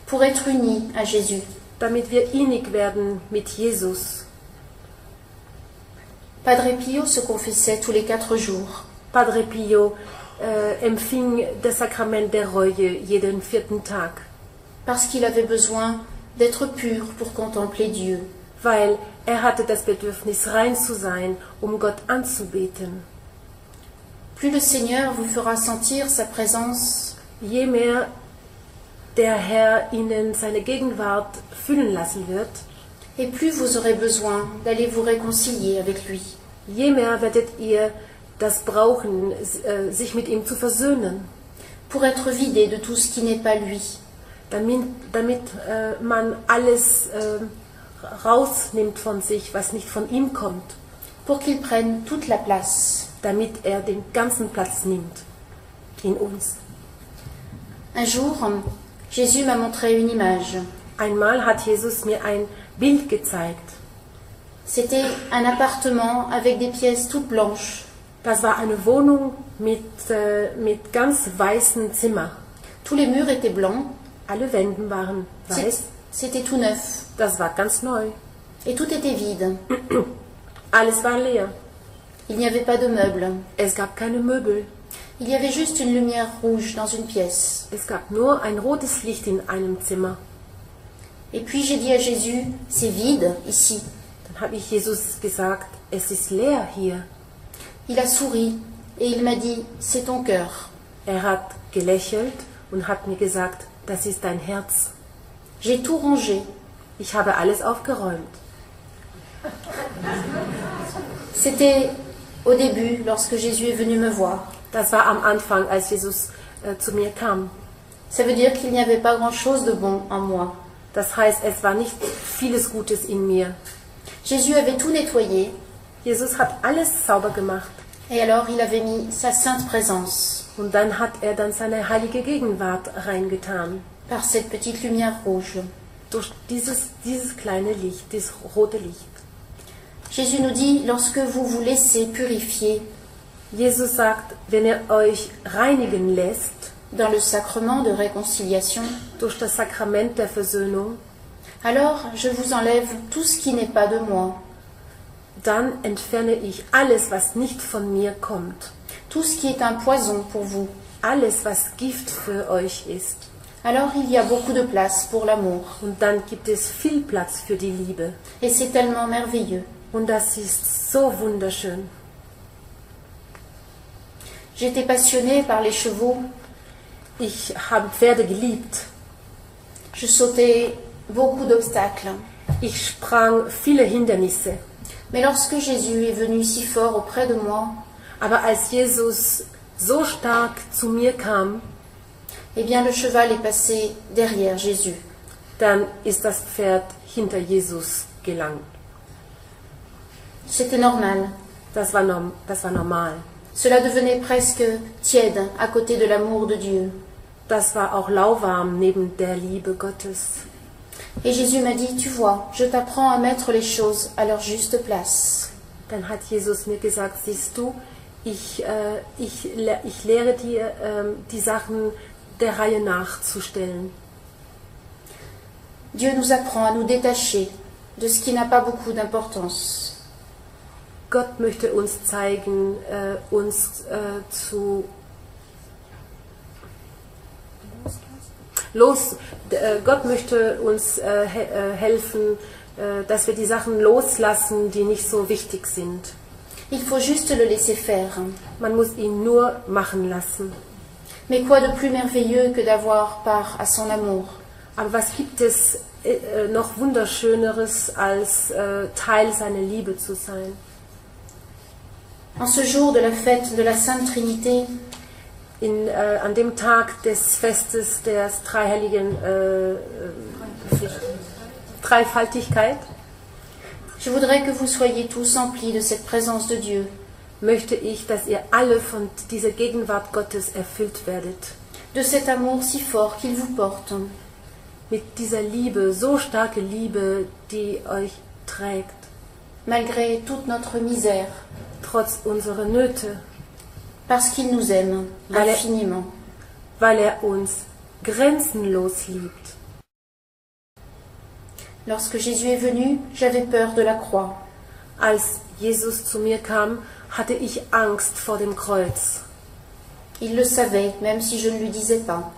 pour être unis à Jésus. damit wir innig werden mit Jesus. Padre Pio se confessait tous les 4 jours. Padre Pio empfing das Sakrament der Reue jeden 4. Tag, Parce qu'il avait besoin d'être pur pour contempler Dieu. weil hatte das Bedürfnis, rein zu sein, Gott anzubeten. Plus le Seigneur vous fera sentir sa présence, Je mehr der Herr ihnen seine Gegenwart fühlen lassen wird, et plus vous aurez besoin d'aller vous réconcilier avec lui. je mehr werdet ihr das brauchen, sich mit ihm zu versöhnen, Pour être vidé de tout ce qui n'est pas lui. damit man alles rausnimmt von sich, was nicht von ihm kommt, Pour qu'il prenne toute la place. damit er den ganzen Platz nimmt in uns. Un jour, Jésus m'a montré une image. Einmal hat Jesus mir ein Bild gezeigt. C'était un appartement avec des pièces toutes blanches. Das war eine Wohnung mit ganz weißen Zimmer. Tous les murs étaient blancs. Alle Wände waren weiß. C'était tout neuf. Das war ganz neu. Et tout était vide. Alles war leer. Il n'y avait pas de meubles. Es gab keine Möbel. Il y avait juste une lumière rouge dans une pièce. Es gab nur ein rotes Licht in einem Zimmer. Et puis j'ai dit à Jésus, c'est vide ici. Dann habe ich Jesus gesagt, es ist leer hier. Il a souri et il m'a dit, c'est ton cœur. Hat gelächelt und hat mir gesagt, das ist dein Herz. J'ai tout rangé. Ich habe alles aufgeräumt. C'était au début, lorsque Jésus est venu me voir. Das war am Anfang, als Jesus zu mir kam. Ça veut dire qu'il n'y avait pas grand-chose de bon en moi. Das heißt, es war nicht vieles Gutes in mir. Jésus avait tout nettoyé. Jesus hat alles sauber gemacht. Et alors il avait mis sa sainte présence. Und dann hat er dann seine heilige Gegenwart reingetan. Par cette petite lumière rouge. Durch dieses kleine Licht, dieses rote Licht. Jésus nous dit, lorsque vous vous laissez purifier, Jesus sagt, wenn ihr euch reinigen lässt, dans le sacrement de réconciliation, durch das Sakrament der Versöhnung, alors je vous enlève tout ce qui n'est pas de moi. Dann entferne ich alles, was nicht von mir kommt. Tout ce qui est un poison pour vous. Alles, was Gift für euch ist. Alors il y a beaucoup de place pour l'amour. Und dann gibt es viel Platz für die Liebe. Et c'est tellement merveilleux. Und das ist so wunderschön. J'étais passionnée par les chevaux. Ich habe Pferde geliebt. Je sautais beaucoup d'obstacles. Ich sprang viele Hindernisse. Mais lorsque Jésus est venu si fort auprès de moi, aber als Jesus so stark zu mir kam, eh bien le cheval est passé derrière Jésus. Dann ist das Pferd hinter Jesus gelangt. C'était normal. Das war normal. Cela devenait presque tiède à côté de l'amour de Dieu. Das war auch lauwarm neben der Liebe Gottes. Et Jésus m'a dit, tu vois, je t'apprends à mettre les choses à leur juste place. Dann hat Jesus mir gesagt, siehst du, ich lehre dir, die Sachen der Reihe nach zu stellen. Dieu nous apprend à nous détacher de ce qui n'a pas beaucoup d'importance. Gott möchte uns zeigen, Gott möchte uns helfen, dass wir die Sachen loslassen, die nicht so wichtig sind. Il faut juste le laisser faire. Man muss ihn nur machen lassen. Mais quoi de plus merveilleux que d'avoir part à son amour? Aber was gibt es noch Wunderschöneres, als Teil seiner Liebe zu sein? En ce jour de la fête de la Sainte Trinité, an dem Tag des Festes der Dreiheiligen Dreifaltigkeit, je voudrais que vous soyez tous emplis de cette présence de Dieu. Möchte ich, dass ihr alle von dieser Gegenwart Gottes erfüllt werdet. De cet amour si fort qu'il vous porte. Mit dieser Liebe, so starke Liebe, die euch trägt. Malgré toute notre misère. Trotz unserer Nöte. Parce qu'il nous aime infiniment. Weil er uns grenzenlos liebt. Lorsque Jésus est venu, j'avais peur de la croix. Als Jesus zu mir kam, hatte ich Angst vor dem Kreuz. Il le savait, même si je ne lui disais pas.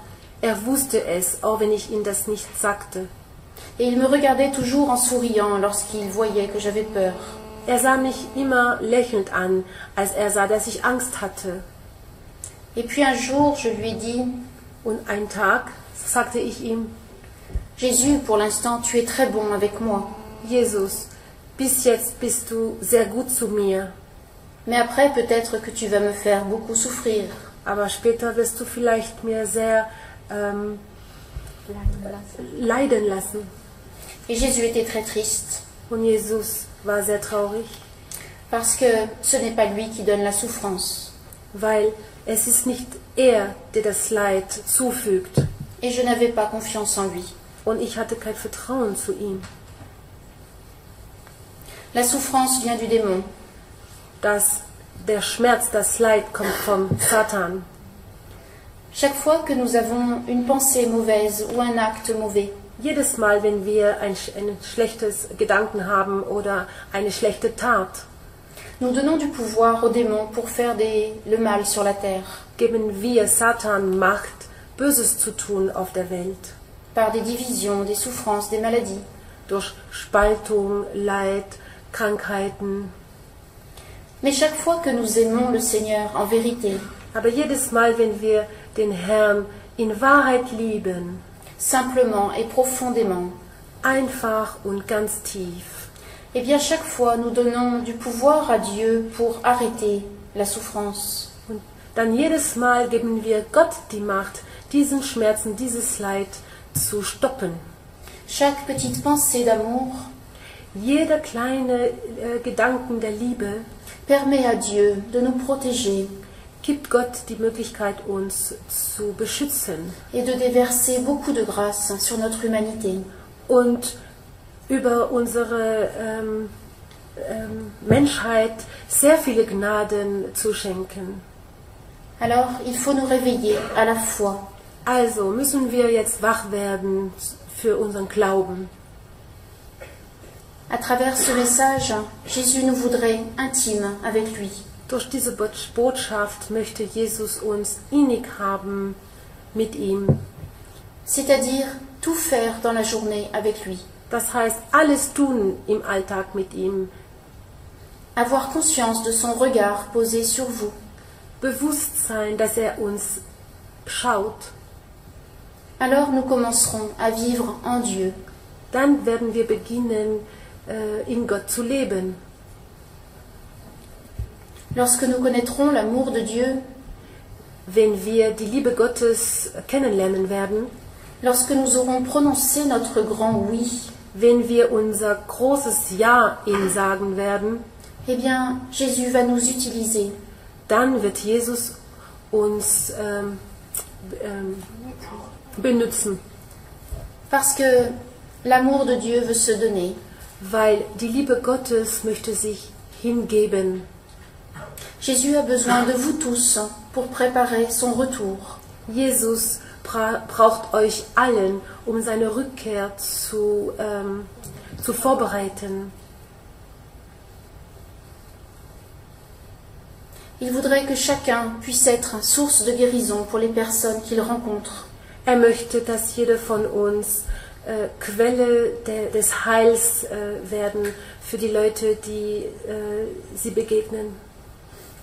Wusste es, auch wenn ich ihm das nicht sagte. Et il me regardait toujours en souriant lorsqu'il voyait que j'avais peur. Sah mich immer lächelnd an, als sah, dass ich Angst hatte. Et puis un jour, je lui ai dit, und einen Tag sagte ich ihm, Jésus, pour l'instant, tu es très bon avec moi. Jesus, bis jetzt bist du sehr gut zu mir. Mais après, peut-être que tu vas me faire beaucoup souffrir. Aber später wirst du vielleicht mir sehr leiden lassen. Et Jésus était très triste. Und Jesus war sehr traurig. Parce que ce n'est pas lui qui donne la souffrance. Weil es ist nicht er, der das Leid zufügt. Et je n'avais pas confiance en lui. Und ich hatte kein Vertrauen zu ihm. La souffrance vient du démon. Der Schmerz, das Leid kommt vom Satan. Chaque fois que nous avons une pensée mauvaise ou un acte mauvais, jedes Mal, wenn wir ein schlechtes Gedanken haben oder eine schlechte Tat, Nous donnons du pouvoir aux démons pour faire le mal sur la terre, geben wir Satan Macht, Böses zu tun auf der Welt. par des divisions, des souffrances, des maladies. Durch Spaltung, Leid, Krankheiten. Mais chaque fois que nous aimons le Seigneur en vérité, Aber jedes Mal, wenn wir den Herrn in Wahrheit lieben, simplement et profondément, einfach und ganz tief, eh bien chaque fois nous donnons du pouvoir à Dieu pour arrêter la souffrance. und dann jedes Mal geben wir Gott die Macht, diesen Schmerzen, dieses Leid zu stoppen. Chaque petite pensée d'amour Jeder kleine Gedanken der Liebe permet à Dieu de nous protéger gibt Gott die Möglichkeit, uns zu beschützen et de déverser beaucoup de grâce sur notre humanité. und über unsere Menschheit sehr viele Gnaden zu schenken. Alors il faut nous réveiller à la foi. Also müssen wir jetzt wach werden für unseren Glauben. À travers ce message, Jésus nous voudrait intimes avec lui. Durch diese Botschaft möchte Jesus uns innig haben mit ihm. C'est-à-dire tout faire dans la journée avec lui. Das heißt, alles tun im Alltag mit ihm. Avoir conscience de son regard posé sur vous. Bewusst sein, dass er uns schaut. Alors nous commencerons à vivre en Dieu. Dann werden wir beginnen, in Gott zu leben. Lorsque nous connaîtrons l'amour de Dieu, Wenn wir die Liebe Gottes kennenlernen werden, lorsque nous aurons prononcé notre grand oui, wenn wir unser großes Ja ihm sagen werden, eh bien Jésus va nous utiliser dann wird Jesus uns benutzen, parce que l'amour de Dieu veut se donner. weil die Liebe Gottes möchte sich hingeben. Jésus a besoin de vous tous pour préparer son retour. Jesus braucht euch allen, um seine Rückkehr zu vorbereiten. Il voudrait que chacun puisse être source de guérison pour les personnes qu'il rencontre. Er möchte, dass jeder von uns Quelle des Heils werden für die Leute, die sie begegnen.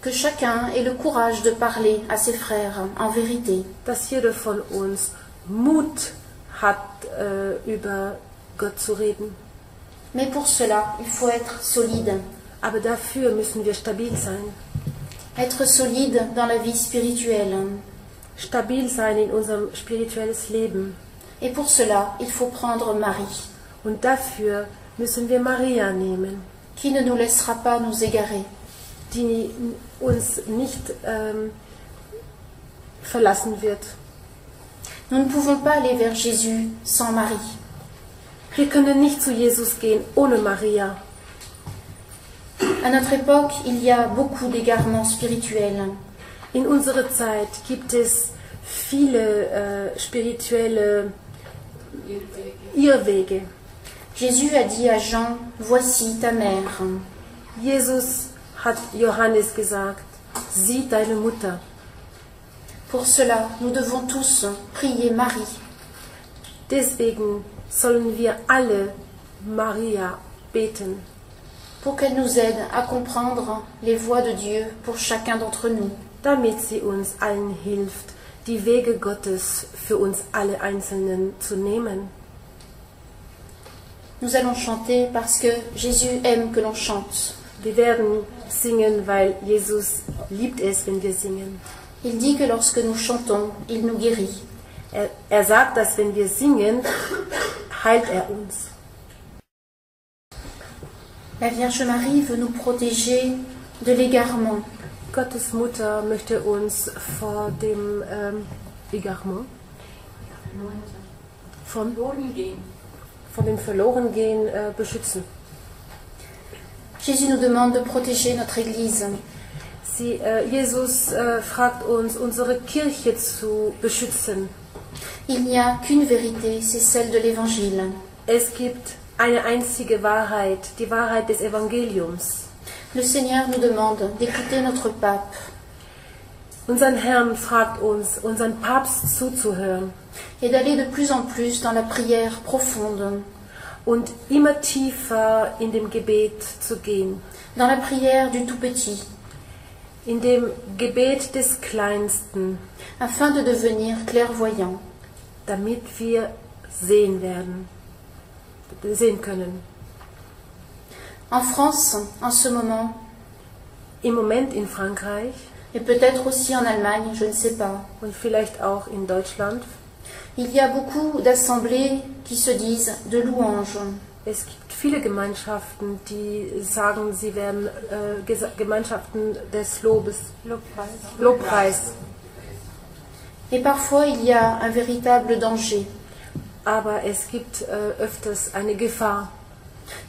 Que chacun ait le courage de parler à ses frères en vérité. Dass jeder von uns Mut hat, über Gott zu reden. Mais pour cela, il faut être solide. Aber dafür müssen wir stabil sein. Être solide dans la vie spirituelle. Stabil sein in unserem spirituelles Leben. Et pour cela, il faut prendre Marie, Und dafür müssen wir Maria nehmen, qui ne nous laissera pas nous égarer. die uns nicht verlassen wird. Nous ne pouvons pas aller vers Jésus sans Marie. Wir können nicht zu Jesus gehen ohne Maria. À notre époque, il y a beaucoup d'égarements spirituels. In unserer Zeit gibt es viele spirituelle Irrwege. Jésus a dit à Jean, voici ta mère. Jesus hat Johannes gesagt, sieh deine Mutter. Pour cela, nous devons tous prier Marie. Deswegen sollen wir alle Maria beten, pour qu'elle nous aide à comprendre les voies de Dieu pour chacun d'entre nous. damit sie uns allen hilft, die Wege Gottes für uns alle Einzelnen zu nehmen. Nous allons chanter parce que Jésus aime que l'on chante. Wir werden singen, weil Jesus liebt es, wenn wir singen. Il dit que lorsque nous chantons, il nous guérit. Er sagt, dass wenn wir singen, heilt er uns. La Vierge Marie veut nous protéger de l'égarement. Gottes Mutter möchte uns vor dem Egarement, von dem Verlorengehen beschützen. Jésus nous demande de protéger notre Église. Jesus fragt uns, unsere Kirche zu beschützen. Il n'y a qu'une vérité, c'est celle de l'Évangile. Es gibt eine einzige Wahrheit, die Wahrheit des Evangeliums. Le Seigneur nous demande d'écouter notre pape Unseren Herrn fragt uns, unseren Papst zuzuhören et d'aller de plus en plus dans la prière profonde, und immer tiefer in dem Gebet zu gehen, dans la prière du tout petit, in dem Gebet des Kleinsten, afin de devenir clairvoyant. damit wir sehen können. En France, en ce moment, Im Moment in Frankreich et peut-être aussi en Allemagne, je ne sais pas, und vielleicht auch in Deutschland, il y a beaucoup d'assemblées qui se disent de louanges. es gibt viele Gemeinschaften, die sagen, sie werden Gemeinschaften des Lobpreis. Et parfois, il y a un véritable danger, Aber es gibt öfters eine Gefahr,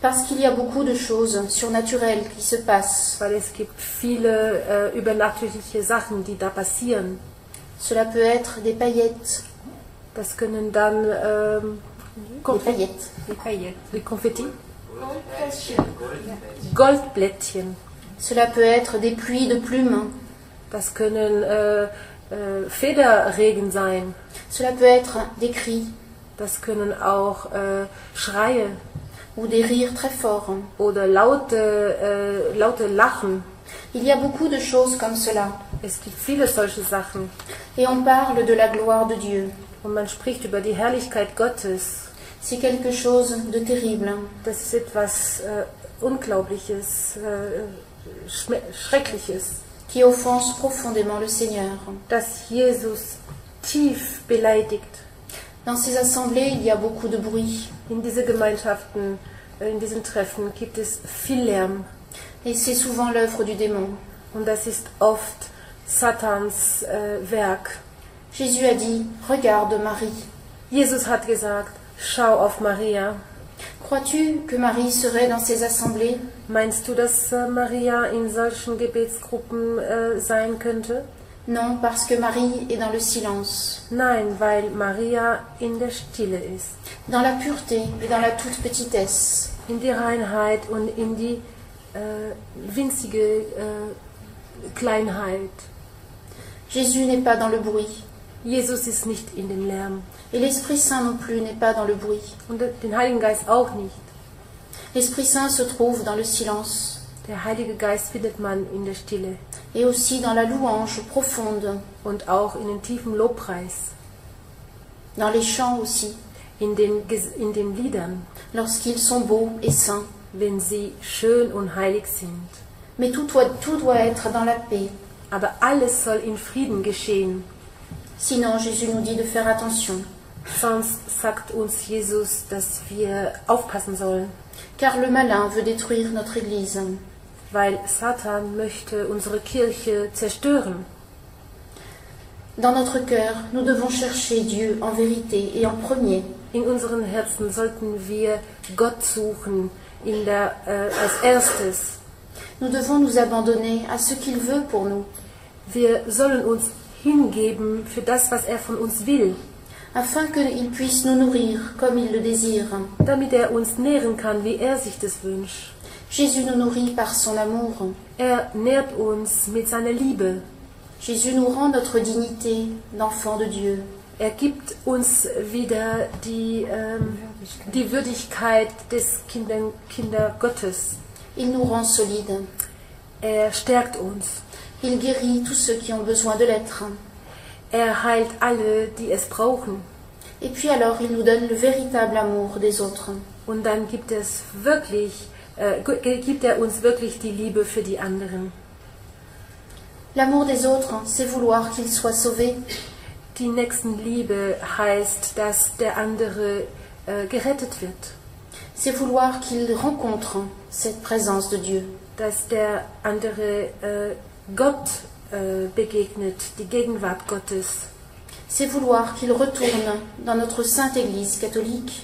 parce qu'il y a beaucoup de choses surnaturelles qui se passent. weil es gibt viele übernatürliche Sachen, die da passieren. Cela peut être des paillettes, Das können dann des paillettes. wie Konfetti, Goldblättchen. Cela peut être des pluies de plumes. Das können Federregen sein. Cela peut être des cris Das können auch Schreie ou des rires très forts. oder laute Lachen. Il y a beaucoup de choses comme cela. Es gibt viele solche Sachen. Et on parle de la gloire de Dieu. Und man spricht über die Herrlichkeit Gottes. C'est quelque chose de terrible. Das ist etwas Unglaubliches, Schreckliches, Qui offense profondément le Seigneur. das Jesus tief beleidigt. Dans ces assemblées, il y a beaucoup de bruit. In diese Gemeinschaften, in diesen Treffen gibt es viel Lärm. Et c'est souvent l'œuvre du démon. Und das ist oft Satans Werk. Jésus a dit, regarde Marie. Jesus hat gesagt, schau auf Maria. Crois-tu que Marie serait dans ces assemblées? Meinst du, dass Maria in solchen Gebetsgruppen sein könnte? Non, parce que Marie est dans le silence, Nein, weil Maria in der Stille ist. dans la pureté et dans la toute petitesse. In die Reinheit und in die winzige Kleinheit. Jésus n'est pas dans le bruit. Jesus ist nicht in dem Lärm. Et l'Esprit Saint non plus n'est pas dans le bruit. Und den Heiligen Geist auch nicht. L'Esprit Saint se trouve dans le silence Der Heilige Geist findet man in der Stille et aussi dans la louange profonde, und auch in den tiefen Lobpreis, dans les chants aussi, in den Liedern, lorsqu'ils sont beaux et saints. wenn sie schön und heilig sind. Mais tout doit être dans la paix. Aber alles soll in Frieden geschehen. Sinon, Jésus nous dit de faire attention, Sonst sagt uns Jesus, dass wir aufpassen sollen, car le malin veut détruire notre Église. weil Satan möchte unsere Kirche zerstören. Dans notre cœur, nous devons chercher Dieu en vérité et en premier. In unseren Herzen sollten wir Gott suchen als erstes. Nous devons nous abandonner à ce qu'il veut pour nous, Wir sollen uns hingeben für das, was er von uns will, afin qu'il puisse nous nourrir comme il le désire. damit er uns nähren kann, wie er sich das wünscht. Jésus nous nourrit par son amour. Er nährt uns mit seiner Liebe. Jésus nous rend notre dignité d'enfant de Dieu. Er gibt uns wieder die Würdigkeit des Kinder Gottes. Il nous rend solides. Er stärkt uns. Il guérit tous ceux qui ont besoin de l'être. Er heilt alle, die es brauchen. Et puis alors, il nous donne le véritable amour des autres. Und dann gibt er uns wirklich die Liebe für die anderen. L'amour des autres, c'est vouloir qu'ils soient sauvés. Die Nächstenliebe heißt, dass der andere gerettet wird. C'est vouloir qu'ils rencontrent cette présence de Dieu. Dass der andere Gott begegnet, die Gegenwart Gottes. C'est vouloir qu'ils retournent dans notre sainte Église catholique.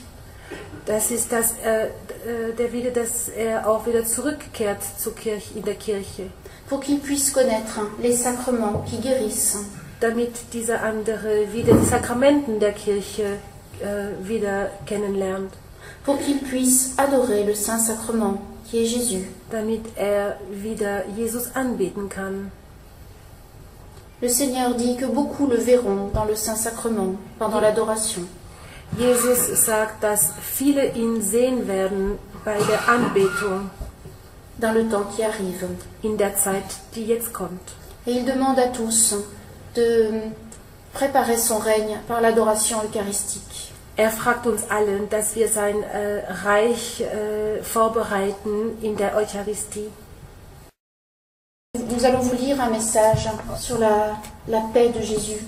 Das ist dass er auch wieder zurückkehrt in der Kirche. Pour qu'ils puissent connaître les sacrements qui guérissent. Damit dieser andere wieder die Sakramenten der Kirche wieder kennenlernt. Pour qu'ils puissent adorer le Saint-Sacrement qui est Jésus. damit wieder Jesus anbeten kann. Le Seigneur dit que beaucoup le verront dans le Saint-Sacrement, pendant l'adoration. Jesus sagt, dass viele ihn sehen werden bei der Anbetung Dans le temps qui arrive. in der Zeit, die jetzt kommt. Et il demande à tous de préparer son règne par l'adoration eucharistique. Er fragt uns allen, dass wir sein Reich vorbereiten in der Eucharistie. Nous allons vous lire un message sur la paix de Jésus.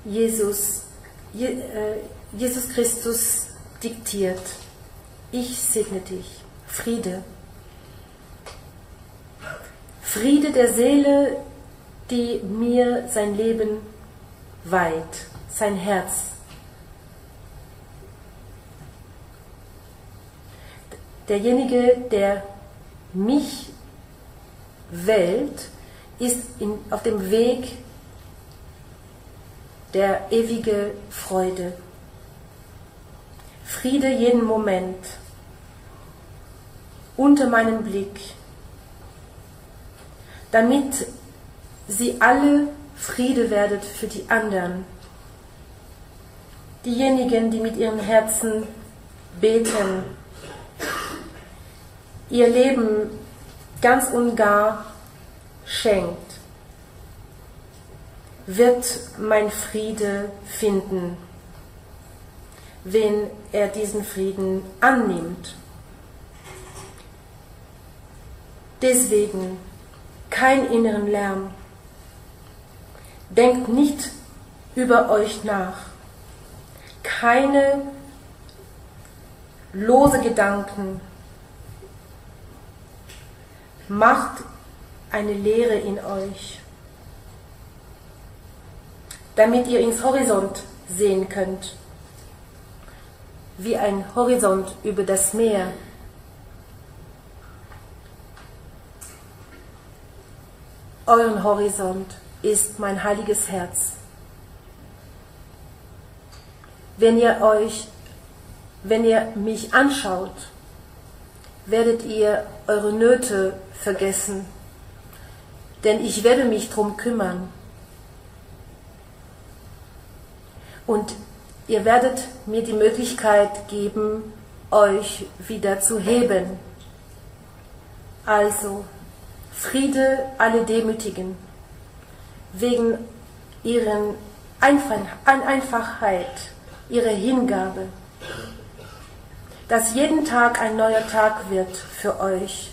Jesus Christus diktiert: Ich segne dich, Friede. Friede der Seele, die mir sein Leben weiht, sein Herz. Derjenige, der mich wählt, ist auf dem Weg der ewige Freude. Friede jeden Moment, unter meinem Blick, damit sie alle Friede werdet für die anderen. Diejenigen, die mit ihrem Herzen beten, ihr Leben ganz und gar schenkt, wird mein Friede finden, wenn er diesen Frieden annimmt. Deswegen kein inneren Lärm. Denkt nicht über euch nach. Keine lose Gedanken. Macht eine Leere in euch, damit ihr ins Horizont sehen könnt, wie ein Horizont über das Meer. Euren Horizont ist mein heiliges Herz. Wenn ihr mich anschaut, werdet ihr eure Nöte vergessen, denn ich werde mich drum kümmern. Und ihr werdet mir die Möglichkeit geben, euch wieder zu heben. Also, Friede alle Demütigen, wegen ihrer Einfachheit, ihrer Hingabe, dass jeden Tag ein neuer Tag wird für euch,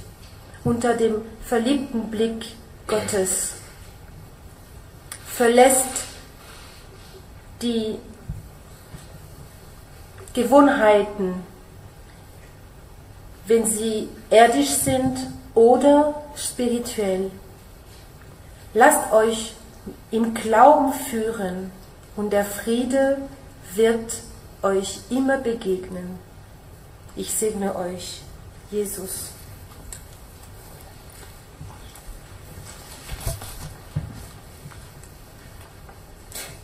unter dem verliebten Blick Gottes. Verlässt die Gewohnheiten, wenn sie irdisch sind oder spirituell. Lasst euch im Glauben führen und der Friede wird euch immer begegnen. Ich segne euch, Jesus.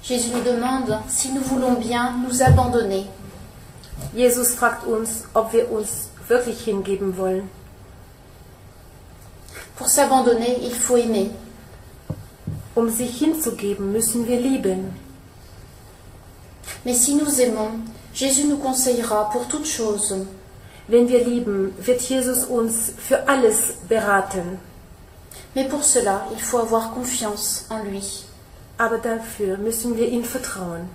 Jésus nous demande si nous voulons bien nous abandonner. Jesus fragt uns, ob wir uns wirklich hingeben wollen. Pour s'abandonner, il faut aimer. Um sich hinzugeben, müssen wir lieben. Mais si nous aimons, Jésus nous conseillera pour toute chose. Wenn wir lieben, wird Jesus uns für alles beraten. Mais pour cela, il faut avoir confiance en lui. Aber dafür müssen wir ihm vertrauen.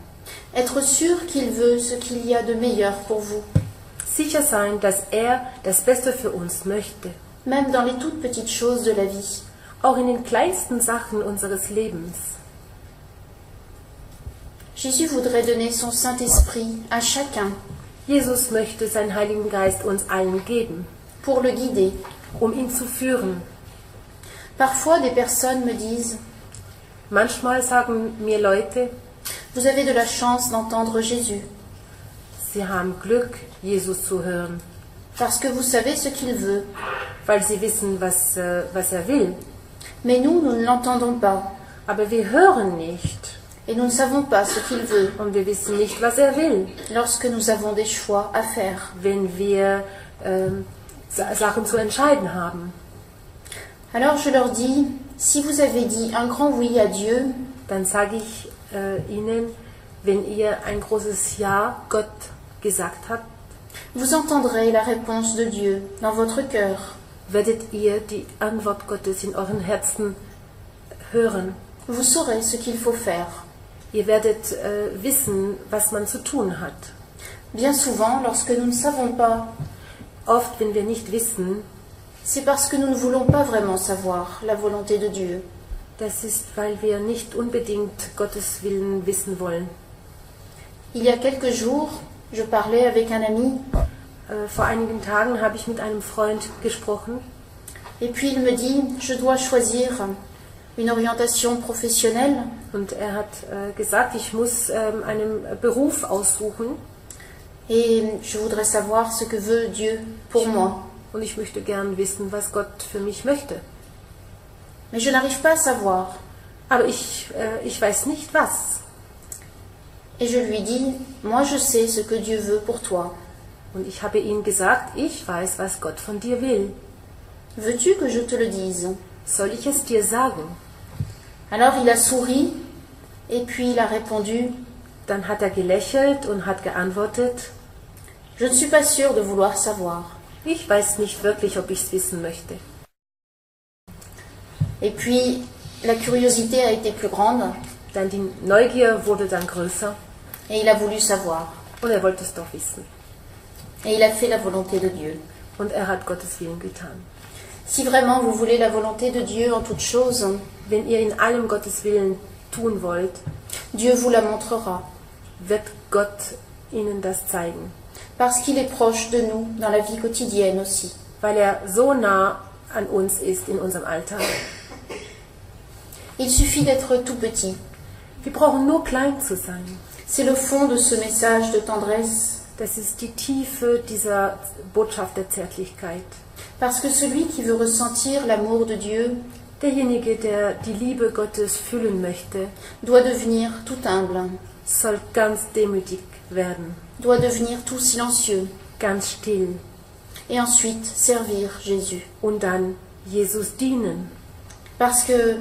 Être sûr qu'il veut ce qu'il y a de meilleur pour vous. Sicher sein, dass er das Beste für uns möchte. Même dans les toutes petites choses de la vie. Auch in den kleinsten Sachen unseres Lebens. Jésus voudrait donner son Saint-Esprit à chacun. Jesus möchte seinen Heiligen Geist uns allen geben. Pour le guider. Um ihn zu führen. Parfois, des personnes me disent: Manchmal sagen mir Leute: Vous avez de la chance d'entendre Jésus. Sie haben Glück, Jesus zu hören. Parce que vous savez ce qu'il veut. Weil sie wissen, was er will. Mais nous ne l'entendons pas. Aber wir hören nicht. Et nous ne savons pas ce qu'il veut und wir wissen nicht, was er will, lorsque nous avons des choix à faire. wenn wir Sachen zu entscheiden haben. Alors je leur dis, si vous avez dit un grand oui à Dieu, Dann sage ich ihnen, wenn ihr ein großes Ja Gott gesagt habt, vous entendrez la réponse de Dieu dans votre cœur. werdet ihr die Antwort Gottes in euren Herzen hören. Vous saurez ce qu'il faut faire. Ihr werdet wissen, was man zu tun hat. Bien souvent, lorsque nous ne savons pas, Oft, wenn wir nicht wissen, c'est parce que nous ne voulons pas vraiment savoir la volonté de Dieu. das ist, weil wir nicht unbedingt Gottes Willen wissen wollen. Il y a quelques jours, je parlais avec un ami, Vor einigen Tagen habe ich mit einem Freund gesprochen et puis il me dit, je dois choisir une orientation professionnelle, und er hat gesagt, ich muss einen Beruf aussuchen et je voudrais savoir ce que veut Dieu pour moi. und ich möchte gern wissen, was Gott für mich möchte. Mais je n'arrive pas à savoir. Aber ich weiß nicht was. Et je lui dis, moi je sais ce que Dieu veut pour toi. Und ich habe ihm gesagt, ich weiß, was Gott von dir will. Veux-tu que je te le dise? Soll ich es dir sagen? Alors il a souri, et puis il a répondu, Dann hat er gelächelt und hat geantwortet, je ne suis pas sûre de vouloir savoir. ich weiß nicht wirklich, ob ich es wissen möchte. Et puis la curiosité a été plus grande, Dann die Neugier wurde dann größer et il a voulu savoir. und er wollte es doch wissen. Et il a fait la volonté de Dieu. Und er hat Gottes Willen getan. Si vraiment vous voulez la volonté de Dieu en toutes choses, Wenn ihr in allem Gottes Willen tun wollt, Dieu vous la montrera, wird Gott ihnen das zeigen, parce qu'il est proche de nous dans la vie quotidienne aussi. weil er so nah an uns ist in unserem Alltag. Il suffit d'être tout petit. Wir brauchen nur klein zu sein. C'est le fond de ce message de tendresse, Das ist die Tiefe dieser Botschaft der Zärtlichkeit. parce que celui qui veut ressentir l'amour de Dieu Derjenige, der die Liebe Gottes fühlen möchte, doit devenir tout humble, soll ganz demütig werden, doit devenir tout silencieux, ganz still et ensuite servir Jésus. und dann Jesus dienen, Parce que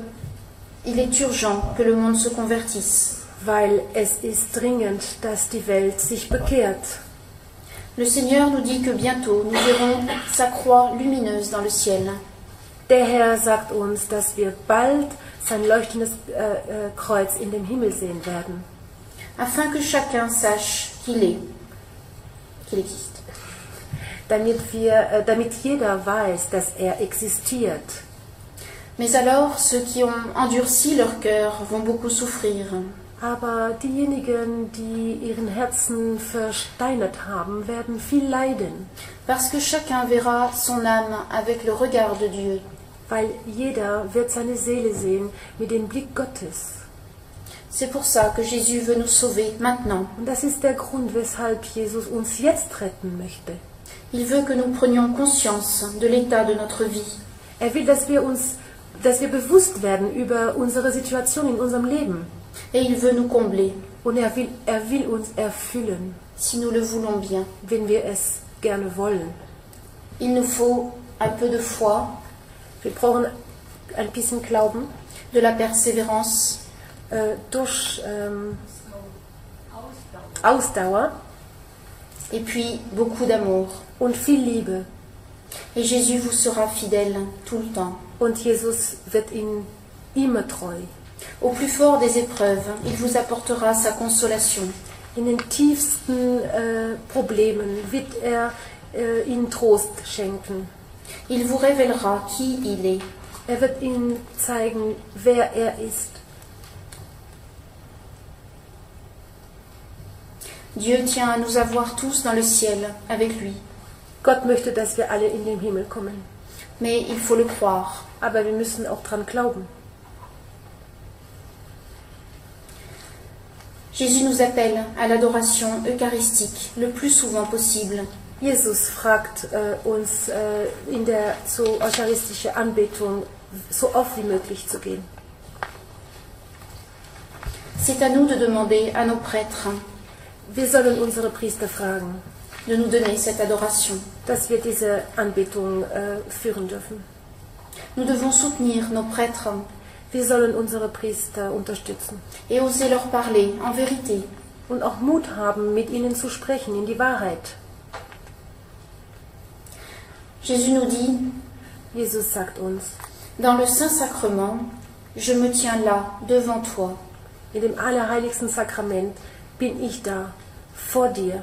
il est urgent que le monde se convertisse. weil es ist dringend, dass die Welt sich bekehrt. Le Seigneur nous dit que bientôt nous verrons sa croix lumineuse dans le ciel. Der Herr sagt uns, dass wir bald sein leuchtendes Kreuz in dem Himmel sehen werden, Afin que chacun sache qu'il existe. damit jeder weiß, dass er existiert. Mais alors, ceux qui ont endurci leur cœur vont beaucoup souffrir. Aber diejenigen, die ihren Herzen versteinert haben, werden viel leiden, Parce que chacun verra son âme avec le regard de Dieu. weil jeder wird seine Seele sehen mit dem Blick Gottes. C'est pour ça que Jésus veut nous sauver maintenant. Und das ist der Grund, weshalb Jesus uns jetzt retten möchte. Il veut que nous prenions conscience de l'état de notre vie. Er will, dass wir bewusst werden über unsere Situation in unserem Leben. Et il veut nous combler, Und er will uns erfüllen, si nous le voulons bien. wenn wir es gerne wollen. Il nous faut un peu de foi, Wir brauchen ein bisschen Glauben, de la persévérance, durch Ausdauer et puis beaucoup d'amour. und viel Liebe. Et Jésus vous sera fidèle tout le temps. Und Jesus wird Ihnen immer treu. Au plus fort des épreuves, il vous apportera sa consolation. In den tiefsten Problemen wird er Ihnen Trost schenken. Il vous révélera qui il est. Er wird Ihnen zeigen, wer er ist. Dieu tient à nous avoir tous dans le ciel avec lui. Gott möchte, dass wir alle in den Himmel kommen. Mais il faut le croire. Aber wir müssen auch dran glauben. Jésus nous appelle à l'adoration eucharistique le plus souvent possible. Jesus fragt uns, zur eucharistischen Anbetung so oft wie möglich zu gehen. C'est à nous de demander à nos prêtres Wir sollen unsere Priester fragen, de nous donner cette adoration. dass wir diese Anbetung führen dürfen. Nous devons soutenir nos prêtres Wir sollen unsere Priester unterstützen et oser leur parler en vérité. und auch Mut haben, mit ihnen zu sprechen in die Wahrheit. Jésus nous dit, Jesus sagt uns, dans le Saint-Sacrement, je me tiens là, devant toi. in dem allerheiligsten Sakrament bin ich da, vor dir,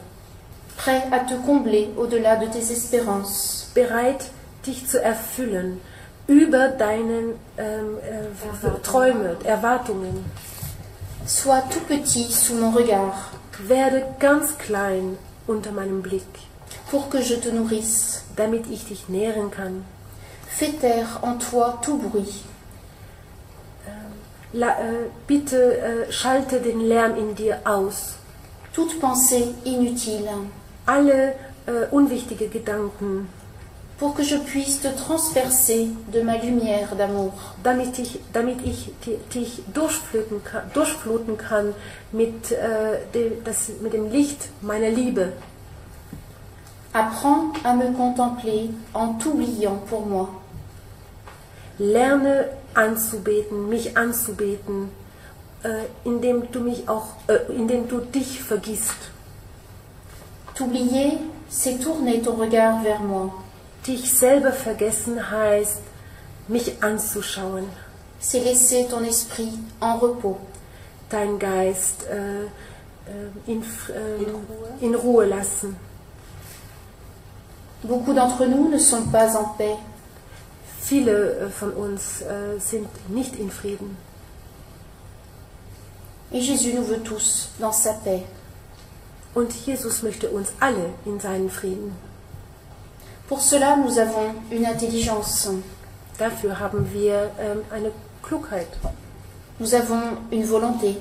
Prêt à te combler au-delà de tes espérances. bereit, dich zu erfüllen, über deinen Träume, Erwartungen. Sois tout petit sous mon regard, Werde ganz klein unter meinem Blick, pour que je te nourrisse. damit ich dich nähren kann. Fais taire en toi tout bruit. Bitte schalte den Lärm in dir aus. Toute pensée inutile, Alle unwichtige Gedanken, pour que je puisse te transpercer de ma lumière d'amour. damit ich dich durchfluten kann mit dem Licht meiner Liebe. Apprends à me contempler en t'oubliant pour moi. Lerne anzubeten, mich anzubeten, indem du dich vergisst. T'oublier, c'est tourner ton regard vers moi. Dich selber vergessen heißt, mich anzuschauen, C'est laisser ton esprit en repos. dein Geist in Ruhe lassen. Beaucoup d'entre nous ne sont pas en paix. Viele von uns sind nicht in Frieden. Et Jésus nous veut tous dans sa paix. Und Jesus möchte uns alle in seinen Frieden. Pour cela, nous avons une intelligence. Dafür haben wir eine Klugheit, Nous avons une volonté.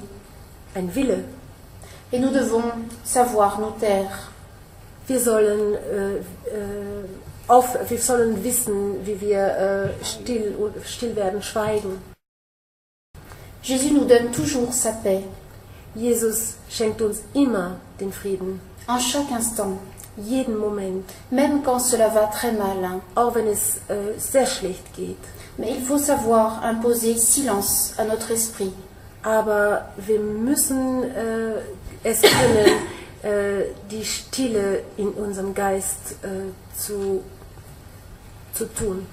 ein Wille. Et nous devons savoir nous taire. Wir sollen wissen, wie wir still werden, schweigen. Jésus nous donne toujours sa paix, Jesus schenkt uns immer den Frieden, en chaque instant, jeden Moment, même quand cela va très mal. auch wenn es sehr schlecht geht. Mais il faut savoir imposer silence à notre esprit. Aber wir müssen es können, die Stille in unserem Geist zu tun,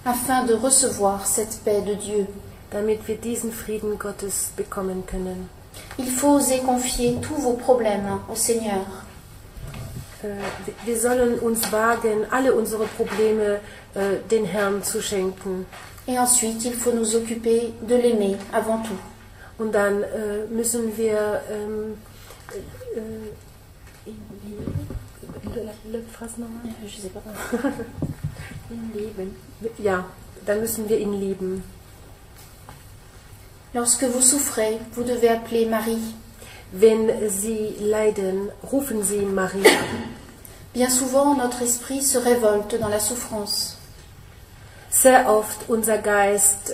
afin de recevoir cette paix de Dieu. damit wir diesen Frieden Gottes bekommen können. Il faut oser confier tous vos problèmes au Seigneur. Wir sollen uns wagen, alle unsere Probleme den Herrn zu schenken. Et ensuite, il faut nous occuper de l'aimer avant tout. Und dann müssen wir Je sais pas. ja, dann müssen wir ihn lieben. Lorsque vous souffrez, vous devez appeler Marie. Wenn sie leiden, rufen sie Maria. Bien souvent, notre esprit se révolte dans la souffrance. Sehr oft unser Geist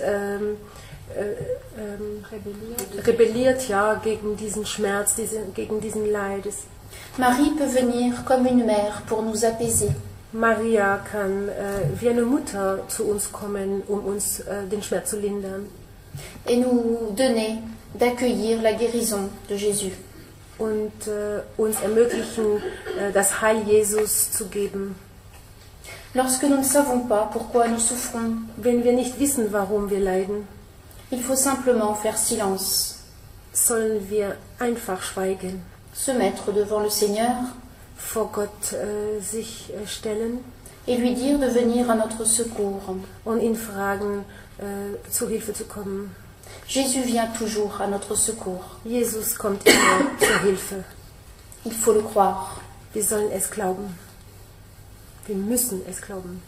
rebelliert ja gegen diesen Schmerz, gegen diesen Leid. Marie peut venir comme une mère pour nous apaiser. Maria kann wie eine Mutter zu uns kommen, um uns den Schmerz zu lindern. Et nous donner d'accueillir la guérison de Jésus. Und uns ermöglichen, das Heil Jesus zu geben. Lorsque nous ne savons pas pourquoi nous souffrons, Wenn wir nicht wissen, warum wir leiden, il faut simplement faire silence, sollen wir einfach schweigen, se mettre devant le Seigneur vor Gott sich stellen et lui dire de venir à notre secours. und ihn fragen, zur Hilfe zu kommen. Jésus vient toujours à notre secours. Jesus kommt immer zur Hilfe. Il faut le croire. Wir sollen es glauben. Wir müssen es glauben.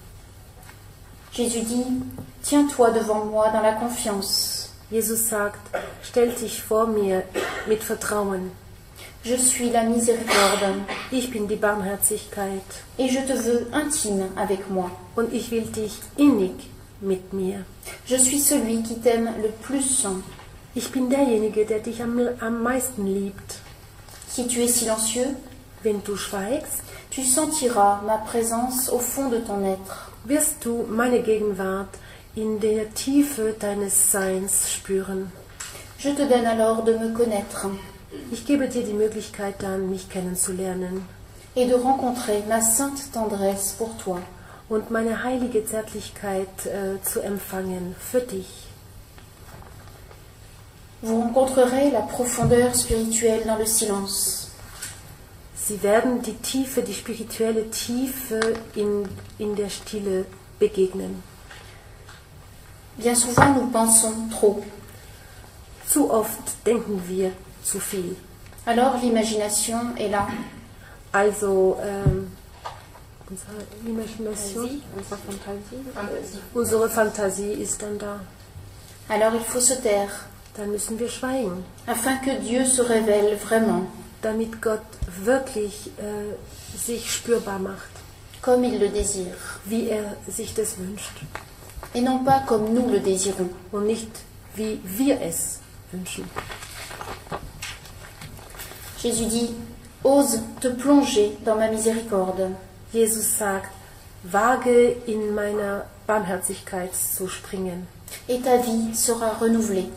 Jésus dit, tiens-toi devant moi dans la confiance. Jesus sagt, stell dich vor mir mit Vertrauen. Je suis la miséricorde Ich bin die Barmherzigkeit et je te veux intime avec moi. und ich will dich innig mit mir. Je suis celui qui t'aime le plus. Ich bin derjenige, der dich am meisten liebt. Si tu es silencieux, Wenn du schweigst, tu sentiras ma présence au fond de ton être. wirst du meine Gegenwart in der Tiefe deines Seins spüren. Je te donne alors de me connaître Ich gebe dir die Möglichkeit dann, mich kennenzulernen et de rencontrer ma sainte tendresse pour toi. und meine heilige Zärtlichkeit zu empfangen für dich. Vous rencontrerez la profondeur spirituelle dans le silence. Sie werden die Tiefe, die spirituelle Tiefe in der Stille begegnen. Bien souvent, nous pensons trop. Zu oft denken wir zu viel. Alors l'imagination est là. Also, unsere Imagination, unsere Fantasie ist dann da. Alors il faut se taire, Dann müssen wir schweigen, afin que Dieu se révèle vraiment, damit Gott wirklich sich spürbar macht, comme il le désire, wie er sich das wünscht et non pas comme nous le désirons. und nicht wie wir es wünschen. Jésus dit, ose te plonger dans ma miséricorde. Jesus sagt, wage in meiner Barmherzigkeit zu springen Et ta vie sera renouvelée.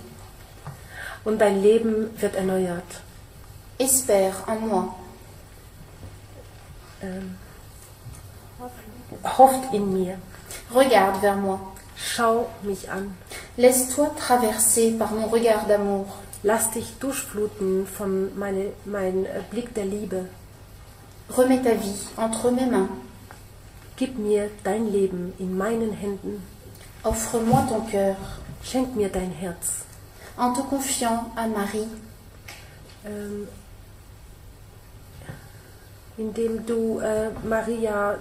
und dein Leben wird erneuert. Espère en moi. Hofft in mir, Regarde vers moi. schau mich an, Laisse-toi traverser par mon regard d'amour. lass dich durchfluten von mein Blick der Liebe. Remets ta vie entre mes mains. Gib mir dein Leben in meinen Händen, Offre-moi ton cœur schenk mir dein Herz, en te confiant à Marie, indem du Maria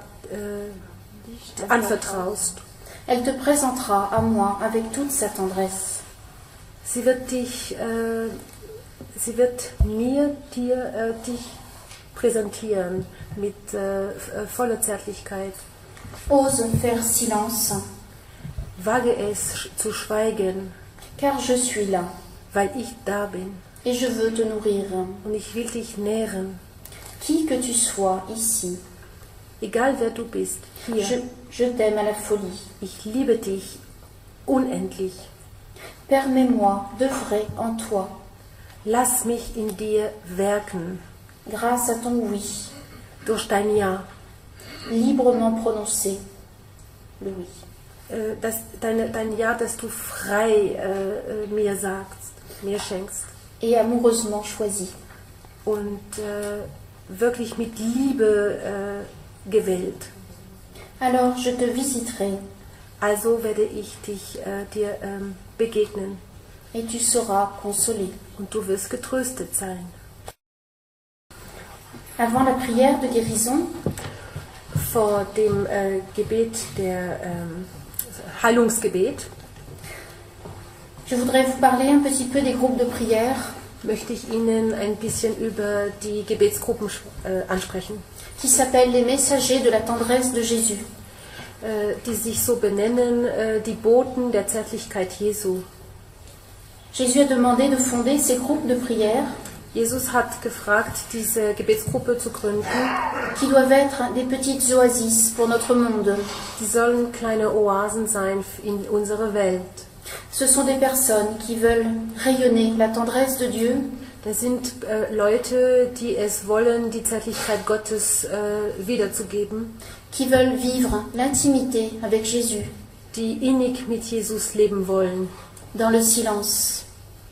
anvertraust. Elle te présentera à moi avec toute sa tendresse. Sie wird dich präsentieren mit voller Zärtlichkeit. Ose faire silence, Wage es zu schweigen, car je suis là weil ich da bin et je veux te nourrir. und ich will dich nähren. Qui que tu sois ici, Egal wer du bist, hier, je t'aime à la folie. ich liebe dich unendlich. Permets-moi d'œuvrer en toi, Lass mich in dir werken, grâce à ton oui, durch dein Ja, librement prononcé, le oui. dein Ja, das du frei mir sagst, mir schenkst Et amoureusement choisi. und wirklich mit Liebe gewählt. Alors je te visiterai Also werde ich dir begegnen et tu seras consolé. und du wirst getröstet sein. Avant la prière de guérison, Vor dem Gebet Heilungsgebet je voudrais vous parler un petit peu des groupes de prière möchte ich Ihnen ein bisschen über die Gebetsgruppen ansprechen, qui s'appellent les messagers de la tendresse de Jésus. Die sich so benennen, die Boten der Zärtlichkeit Jesu. Jésus a demandé de fonder ces groupes de prière Jesus hat gefragt, diese Gebetsgruppe zu gründen. qui doivent être des petites oasis pour notre monde. Die sollen kleine Oasen sein in unserer Welt. Ce sont des personnes qui veulent rayonner la tendresse de Dieu, Das sind Leute, die es wollen, die Zärtlichkeit Gottes wiederzugeben, qui veulent vivre l'intimité avec Jésus die innig mit Jesus leben wollen, dans le silence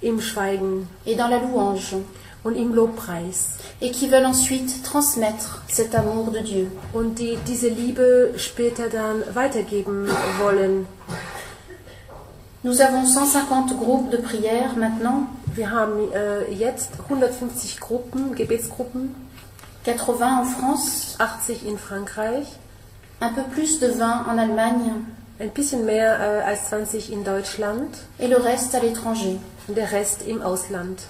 im Schweigen et dans la louange, und im Lobpreis. et qui veulent ensuite transmettre cet amour de Dieu. Und die diese Liebe später dann weitergeben wollen. Nous avons 150 groupes de prière maintenant, Wir haben jetzt 150 Gruppen, Gebetsgruppen, 80 en France, 80 in Frankreich, un peu plus de 20 en Allemagne ein bisschen mehr als 20 in Deutschland et le reste à l'étranger. und der Rest im Ausland.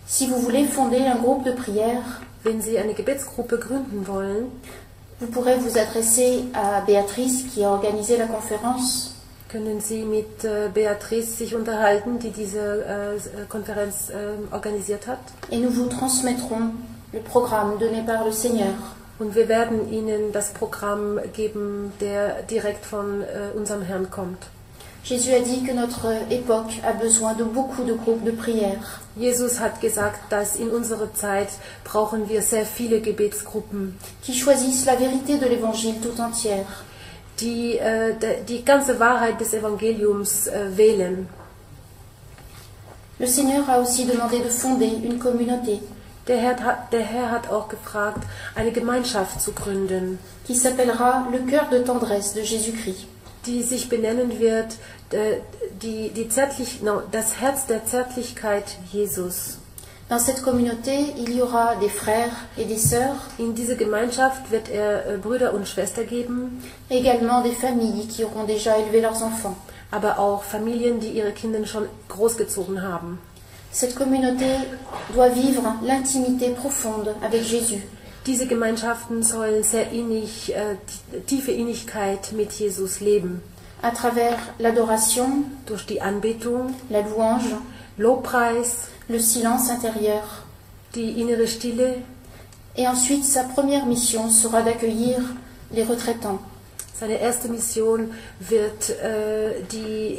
Si vous voulez fonder un groupe de prière, Wenn Sie eine Gebetsgruppe gründen wollen, vous pourrez vous adresser à Béatrice qui a organisé la conférence können Sie mit Beatrice sich unterhalten, die diese Konferenz organisiert hat. Et nous vous transmettrons le programme donné par le Seigneur. Und wir werden Ihnen das Programm geben, der direkt von unserem Herrn kommt. Jésus a dit que notre époque a besoin de beaucoup de groupes de prière. Jesus hat gesagt, dass in unserer Zeit brauchen wir sehr viele Gebetsgruppen, Qui choisissent la vérité de l'Évangile tout entière. die die ganze Wahrheit des Evangeliums wählen. Le Seigneur a aussi demandé de fonder une communauté Der Herr hat auch gefragt, eine Gemeinschaft zu gründen, qui s'appellera le cœur de tendresse de Jésus-Christ. die sich benennen wird, das Herz der Zärtlichkeit Jesus. Dans cette communauté, il y aura des frères et des sœurs, In diese Gemeinschaft wird er Brüder und Schwestern geben, également des familles qui auront déjà élevé leurs enfants. aber auch Familien, die ihre Kinder schon großgezogen haben. Cette communauté doit vivre l'intimité profonde avec Jésus. Diese Gemeinschaften sollen sehr innig, tiefe Innigkeit mit Jesus leben. À travers l'adoration, Durch die Anbetung, la louange, Lobpreis, le silence intérieur. die innere Stille. Et ensuite, sa première mission sera d'accueillir les retraitants. Seine erste Mission wird die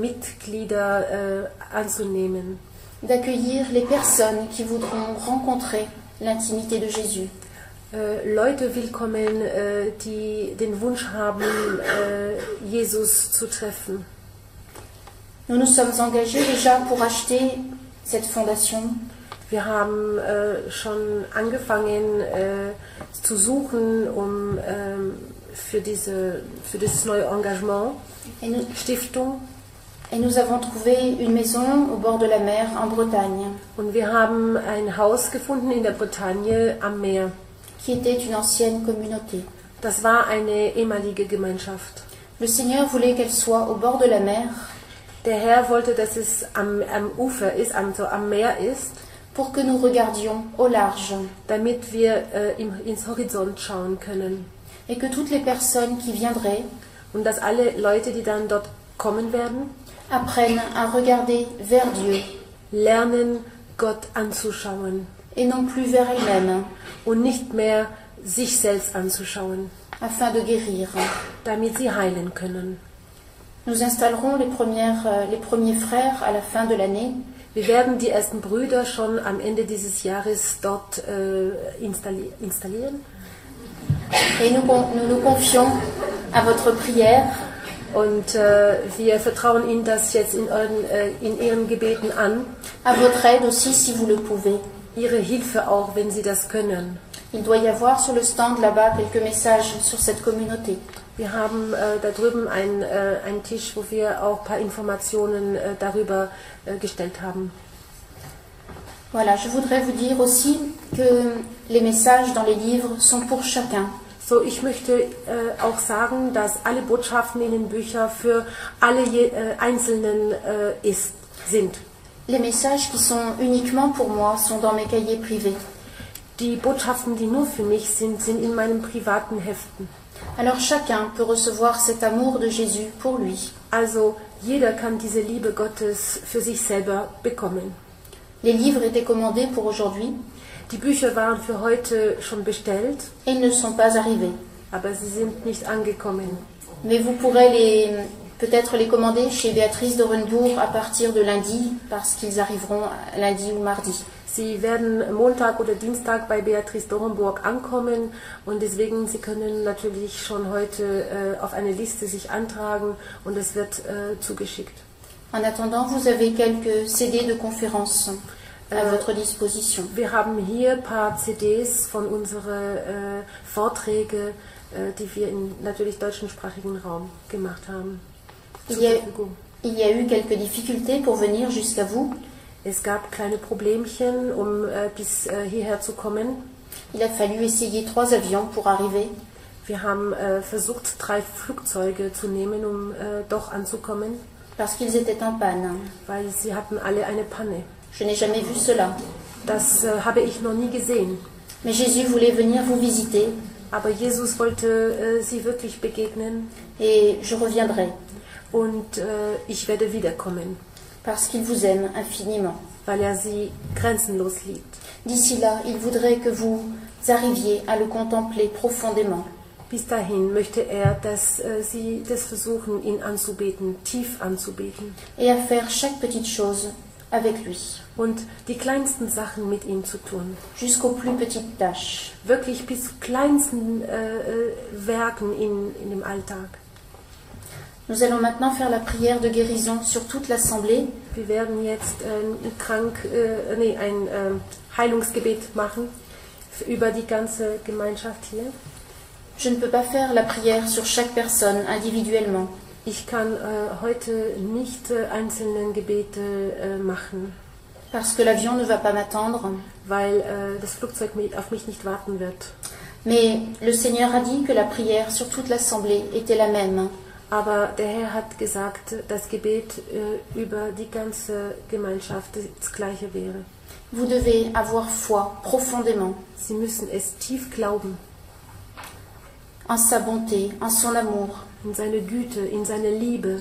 Exerzitien-Mitglieder anzunehmen. D'accueillir les personnes qui voudront rencontrer l'intimité de Jésus. Leute willkommen, die den Wunsch haben, Jesus zu treffen. Nous nous sommes engagés déjà pour acheter cette fondation. Wir haben schon angefangen zu suchen, für dieses neue Engagement, Stiftung. Et nous avons trouvé une maison au bord de la mer en Bretagne, Und wir haben ein Haus gefunden in der Bretagne am Meer. qui était une ancienne communauté. Das war eine ehemalige Gemeinschaft. Le Seigneur voulait qu'elle soit au bord de la mer Der Herr wollte, dass es am Ufer ist, also am Meer ist, pour que nous regardions au large damit wir ins Horizont schauen können. et que toutes les personnes qui viendraient Und dass alle Leute, die dann dort kommen werden, apprennent à regarder vers Dieu lernen, Gott anzuschauen et non plus vers elles-mêmes, und nicht mehr sich selbst anzuschauen, afin de guérir. damit sie heilen können. Nous installerons les premiers frères à la fin de l'année Wir werden die ersten Brüder schon am Ende dieses Jahres dort installieren. et nous nous confions à votre prière Und wir vertrauen Ihnen das jetzt in Ihren Gebeten an. à votre aide aussi si vous le pouvez. Ihre Hilfe auch, wenn Sie das können. Il doit y avoir sur le stand là-bas quelques messages sur cette communauté. Wir haben da drüben einen Tisch, wo wir auch ein paar Informationen darüber gestellt haben. Voilà, je voudrais vous dire aussi que les messages dans les livres sont pour chacun. So, ich möchte auch sagen, dass alle Botschaften in den Büchern für alle Einzelnen sind. Les messages qui sont uniquement pour moi sont dans mes cahiers privés. Die Botschaften, die nur für mich sind, sind in meinen privaten Heften. Alors chacun peut recevoir cet amour de Jésus pour lui. Also jeder kann diese Liebe Gottes für sich selber bekommen. Les livres étaient commandés pour aujourd'hui Die Bücher waren für heute schon bestellt, et ils ne sont pas arrivés. aber sie sind nicht angekommen. Mais vous pourrez peut-être les commander chez Béatrice de Renbourg à partir de lundi, parce qu'ils arriveront lundi ou mardi. Sie werden Montag oder Dienstag bei Beatrice Dorenburg ankommen und deswegen Sie können natürlich schon heute auf eine Liste sich antragen und es wird zugeschickt. En attendant, vous avez quelques CD de conférences à votre disposition. Wir haben hier ein paar CDs von unseren Vorträgen, die wir im natürlich deutschsprachigen Raum gemacht haben. Il y a eu quelques difficultés pour venir jusqu'à vous. Es gab kleine Problemchen, bis hierher zu kommen. Il a fallu essayer 3 avions pour arriver. Wir haben versucht, 3 Flugzeuge zu nehmen, doch anzukommen. Parce qu'ils étaient en panne. Weil sie hatten alle eine Panne. Je n'ai jamais vu cela. Das habe ich noch nie gesehen. Mais Jésus voulait venir vous visiter Aber Jesus wollte sie wirklich begegnen et je reviendrai, und ich werde wiederkommen, parce qu'il vous aime infiniment. weil sie grenzenlos liebt. D'ici là, il voudrait que vous arriviez à le contempler profondément. Bis dahin möchte dass sie das versuchen, ihn anzubeten, tief anzubeten. Et à faire chaque petite chose avec lui, Und die kleinsten Sachen mit ihm zu tun. jusqu'aux plus petites tâches. Wirklich bis zu kleinsten Werken in dem Alltag. Nous allons maintenant faire la prière de guérison sur toute l'assemblée. Wir werden jetzt ein Heilungsgebet machen über die ganze Gemeinschaft hier. Je ne peux pas faire la prière sur chaque personne individuellement, Ich kann heute nicht einzelne Gebete machen, parce que l'avion ne va pas m'attendre. weil das Flugzeug auf mich nicht warten wird. Mais le Seigneur a dit que la prière sur toute l'assemblée était la même. Aber der Herr hat gesagt, das Gebet über die ganze Gemeinschaft das gleiche wäre. Vous devez avoir foi profondément Sie müssen es tief glauben, en sa bonté, en son amour. in seine Güte, in seine Liebe.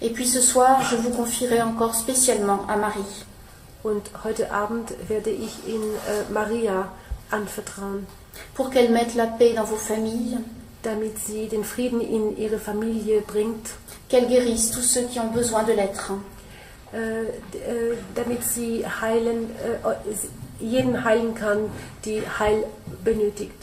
Et puis ce soir, je vous confierai encore spécialement à Marie. Und heute Abend werde ich ihn Maria anvertrauen, pour qu'elle mette la paix dans vos familles, damit sie den Frieden in ihre Familie bringt, qu'elle guérisse tous ceux qui ont besoin de l'être, damit sie jeden heilen kann, die Heil benötigt.